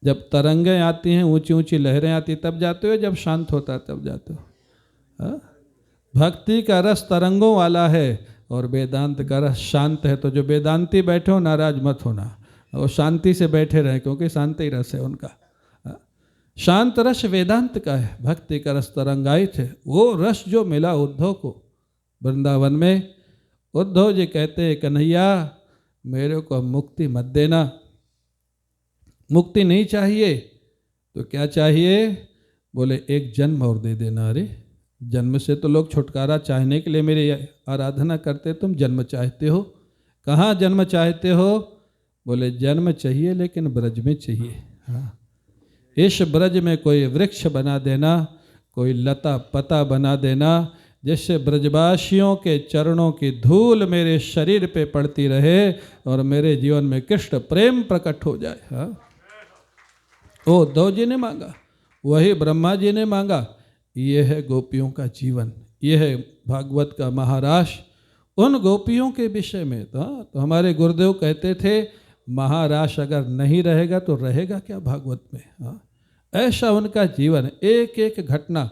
जब तरंगें आती हैं, ऊंची ऊंची लहरें आती तब जाते हो, जब शांत होता है तब जाते हो? हाँ? भक्ति का रस तरंगों वाला है और वेदांत का रस शांत है। तो जो वेदांती बैठे हो, नाराज मत होना, वो शांति से बैठे रहे, क्योंकि शांति रस है उनका। शांत रस वेदांत का है, भक्ति का रस तरंगायित है। वो रस जो मिला उद्धव को वृंदावन में, उद्धव जी कहते हैं, कन्हैया मेरे को मुक्ति मत देना। मुक्ति नहीं चाहिए तो क्या चाहिए? बोले एक जन्म और दे देना। अरे जन्म से तो लोग छुटकारा चाहने के लिए मेरी आराधना करते, तुम जन्म चाहते हो? कहाँ जन्म चाहते हो? बोले जन्म चाहिए लेकिन ब्रज में चाहिए। हाँ, इस ब्रज में कोई वृक्ष बना देना, कोई लता पता बना देना, जिससे ब्रजवासियों के चरणों की धूल मेरे शरीर पे पड़ती रहे और मेरे जीवन में कृष्ण प्रेम प्रकट हो जाए। हाँ, वो उद्धव जी ने मांगा, वही ब्रह्मा जी ने मांगा। ये है गोपियों का जीवन, ये है भागवत का महाराश। उन गोपियों के विषय में तो हमारे गुरुदेव कहते थे, महाराश अगर नहीं रहेगा तो रहेगा क्या भागवत में। हाँ, ऐसा उनका जीवन, एक एक घटना।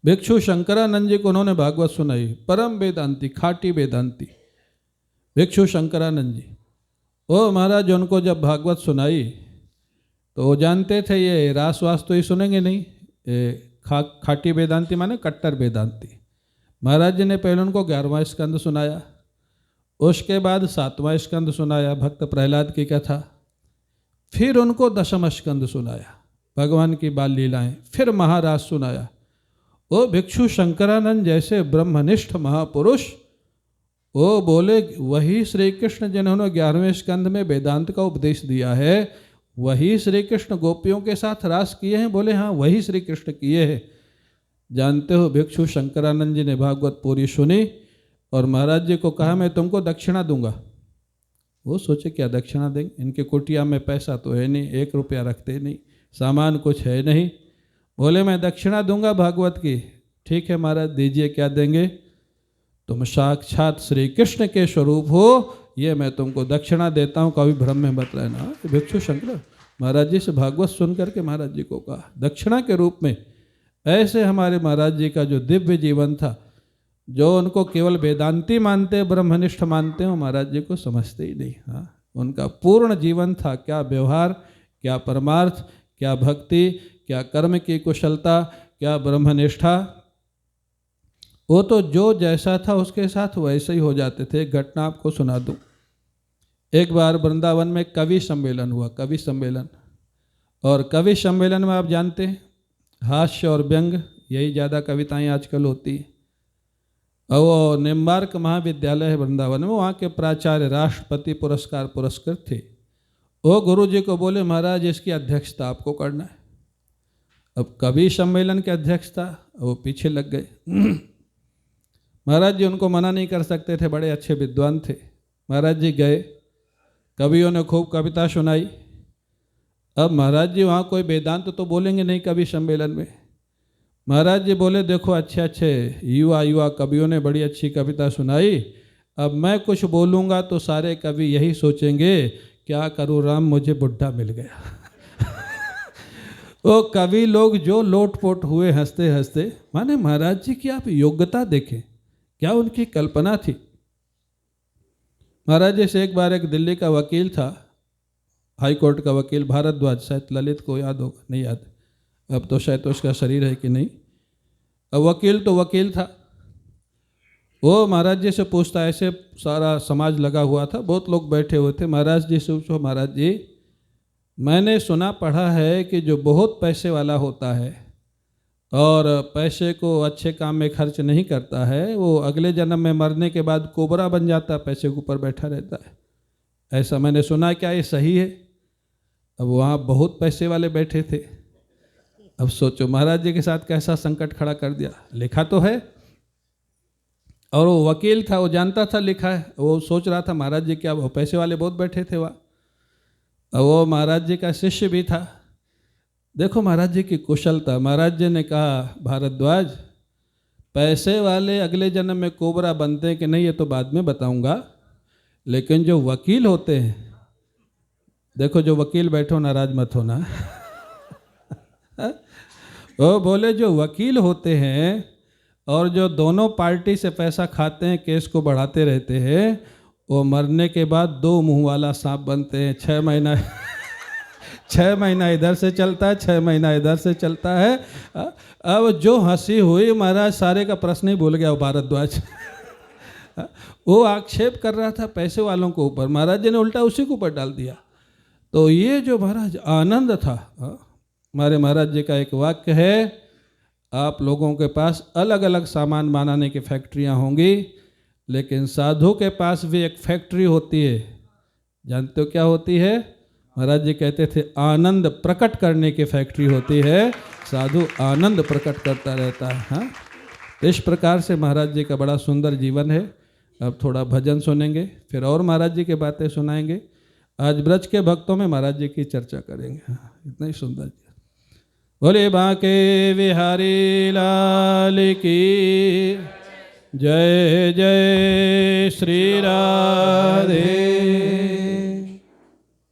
भिक्षु शंकरानंद जी को उन्होंने भागवत सुनाई, परम वेदांती, खाटी वेदांती भिक्षु शंकरानंद जी। ओ महाराज, उनको जब भागवत सुनाई तो वो जानते थे ये रास वास तो ये सुनेंगे नहीं, खाटी वेदांती माने कट्टर वेदांती। महाराज जी ने पहले उनको 11वां स्कंद सुनाया, उसके बाद 7वां स्कंद सुनाया भक्त प्रहलाद की कथा, फिर उनको 10वां स्कंद सुनाया भगवान की बाल लीलाएं, फिर महाराज सुनाया। वो भिक्षु शंकरानंद जैसे ब्रह्मनिष्ठ महापुरुष वो बोले वही श्री कृष्ण जिन्होंने 11वें स्कंद में वेदांत का उपदेश दिया है, वही श्री कृष्ण गोपियों के साथ रास किए हैं। बोले हाँ वही श्री कृष्ण किए हैं। जानते हो भिक्षु शंकरानंद जी ने भागवत पूरी सुनी और महाराज जी को कहा मैं तुमको दक्षिणा दूंगा। वो सोचे क्या दक्षिणा देंगे, इनके कुटिया में पैसा तो है नहीं, 1 रुपया रखते नहीं, सामान कुछ है नहीं। बोले मैं दक्षिणा दूंगा भागवत की। ठीक है महाराज दीजिए, क्या देंगे? तुम साक्षात श्री कृष्ण के स्वरूप हो, ये मैं तुमको दक्षिणा देता हूँ, कभी भ्रम में मत रहना। भिक्षु शंकर महाराज जी से भागवत सुन करके महाराज जी को कहा दक्षिणा के रूप में। ऐसे हमारे महाराज जी का जो दिव्य जीवन था, जो उनको केवल वेदांती मानते, ब्रह्मनिष्ठ मानते हो, महाराज जी को समझते ही नहीं। हाँ उनका पूर्ण जीवन था, क्या व्यवहार, क्या परमार्थ, क्या भक्ति, क्या कर्म की कुशलता, क्या ब्रह्मनिष्ठा। वो तो जो जैसा था उसके साथ वैसे ही हो जाते थे। एक घटना आपको सुना दूं। एक बार वृंदावन में कवि सम्मेलन हुआ, कवि सम्मेलन। और कवि सम्मेलन में आप जानते हैं हास्य और व्यंग, यही ज़्यादा कविताएं आजकल होती हैं। और वो निम्बार्क महाविद्यालय है वृंदावन में, वहाँ के प्राचार्य राष्ट्रपति पुरस्कार पुरस्कृत थे। वो गुरु जी को बोले महाराज इसकी अध्यक्षता आपको करना है। अब कवि सम्मेलन के अध्यक्षता, वो पीछे लग गए। महाराज जी उनको मना नहीं कर सकते थे, बड़े अच्छे विद्वान थे। महाराज जी गए, कवियों ने खूब कविता सुनाई। अब महाराज जी वहाँ कोई वेदांत तो बोलेंगे नहीं कवि सम्मेलन में। महाराज जी बोले देखो अच्छे अच्छे युवा कवियों ने बड़ी अच्छी कविता सुनाई, अब मैं कुछ बोलूँगा तो सारे कवि यही सोचेंगे क्या करूँ राम मुझे बुढ़ा मिल गया। वो कवि लोग जो लोटपोट हुए हंसते हंसते। माने महाराज जी की आप योग्यता देखें, क्या उनकी कल्पना थी। महाराज जी से एक बार एक दिल्ली का वकील था, हाई कोर्ट का वकील भारद्वाज, शायद ललित को याद होगा, नहीं याद, अब तो शायद तो उसका शरीर है कि नहीं। अब वकील तो वकील था, वो महाराज जी से पूछता, ऐसे सारा समाज लगा हुआ था, बहुत लोग बैठे हुए थे। महाराज जी से पूछो महाराज जी मैंने सुना पढ़ा है कि जो बहुत पैसे वाला होता है और पैसे को अच्छे काम में खर्च नहीं करता है, वो अगले जन्म में मरने के बाद कोबरा बन जाता है, पैसे के ऊपर बैठा रहता है, ऐसा मैंने सुना है, क्या ये सही है? अब वहाँ बहुत पैसे वाले बैठे थे। अब सोचो महाराज जी के साथ कैसा संकट खड़ा कर दिया। लिखा तो है, और वो वकील था, वो जानता था लिखा है, वो सोच रहा था महाराज जी क्या वो पैसे वाले बहुत बैठे थे वहाँ। और वो महाराज जी का शिष्य भी था। देखो महाराज जी की कुशलता। महाराज जी ने कहा भारद्वाज पैसे वाले अगले जन्म में कोबरा बनते हैं कि नहीं ये तो बाद में बताऊंगा, लेकिन जो वकील होते हैं, देखो जो वकील बैठो नाराज मत होना। वो बोले जो वकील होते हैं और जो दोनों पार्टी से पैसा खाते हैं, केस को बढ़ाते रहते हैं, वो मरने के बाद 2 मुंह वाला सांप बनते हैं। 6 महीना 6 महीना इधर से चलता है, 6 महीना इधर से चलता है। अब जो हंसी हुई महाराज सारे का प्रश्न ही भूल गया वो भारद्वाज। वो आक्षेप कर रहा था पैसे वालों को ऊपर, महाराज जी ने उल्टा उसी के ऊपर डाल दिया। तो ये जो महाराज आनंद था, हमारे महाराज जी का एक वाक्य है, आप लोगों के पास अलग अलग सामान बनाने की फैक्ट्रियां होंगी, लेकिन साधु के पास भी एक फैक्ट्री होती है। जानते हो क्या होती है? महाराज जी कहते थे आनंद प्रकट करने की फैक्ट्री होती है। साधु आनंद प्रकट करता रहता है। हाँ, इस प्रकार से महाराज जी का बड़ा सुंदर जीवन है। अब थोड़ा भजन सुनेंगे, फिर और महाराज जी की बातें सुनाएंगे। आज ब्रज के भक्तों में महाराज जी की चर्चा करेंगे। हाँ, इतना ही सुंदर। बोले बांके बिहारी लाल की जय, जय श्री राधे।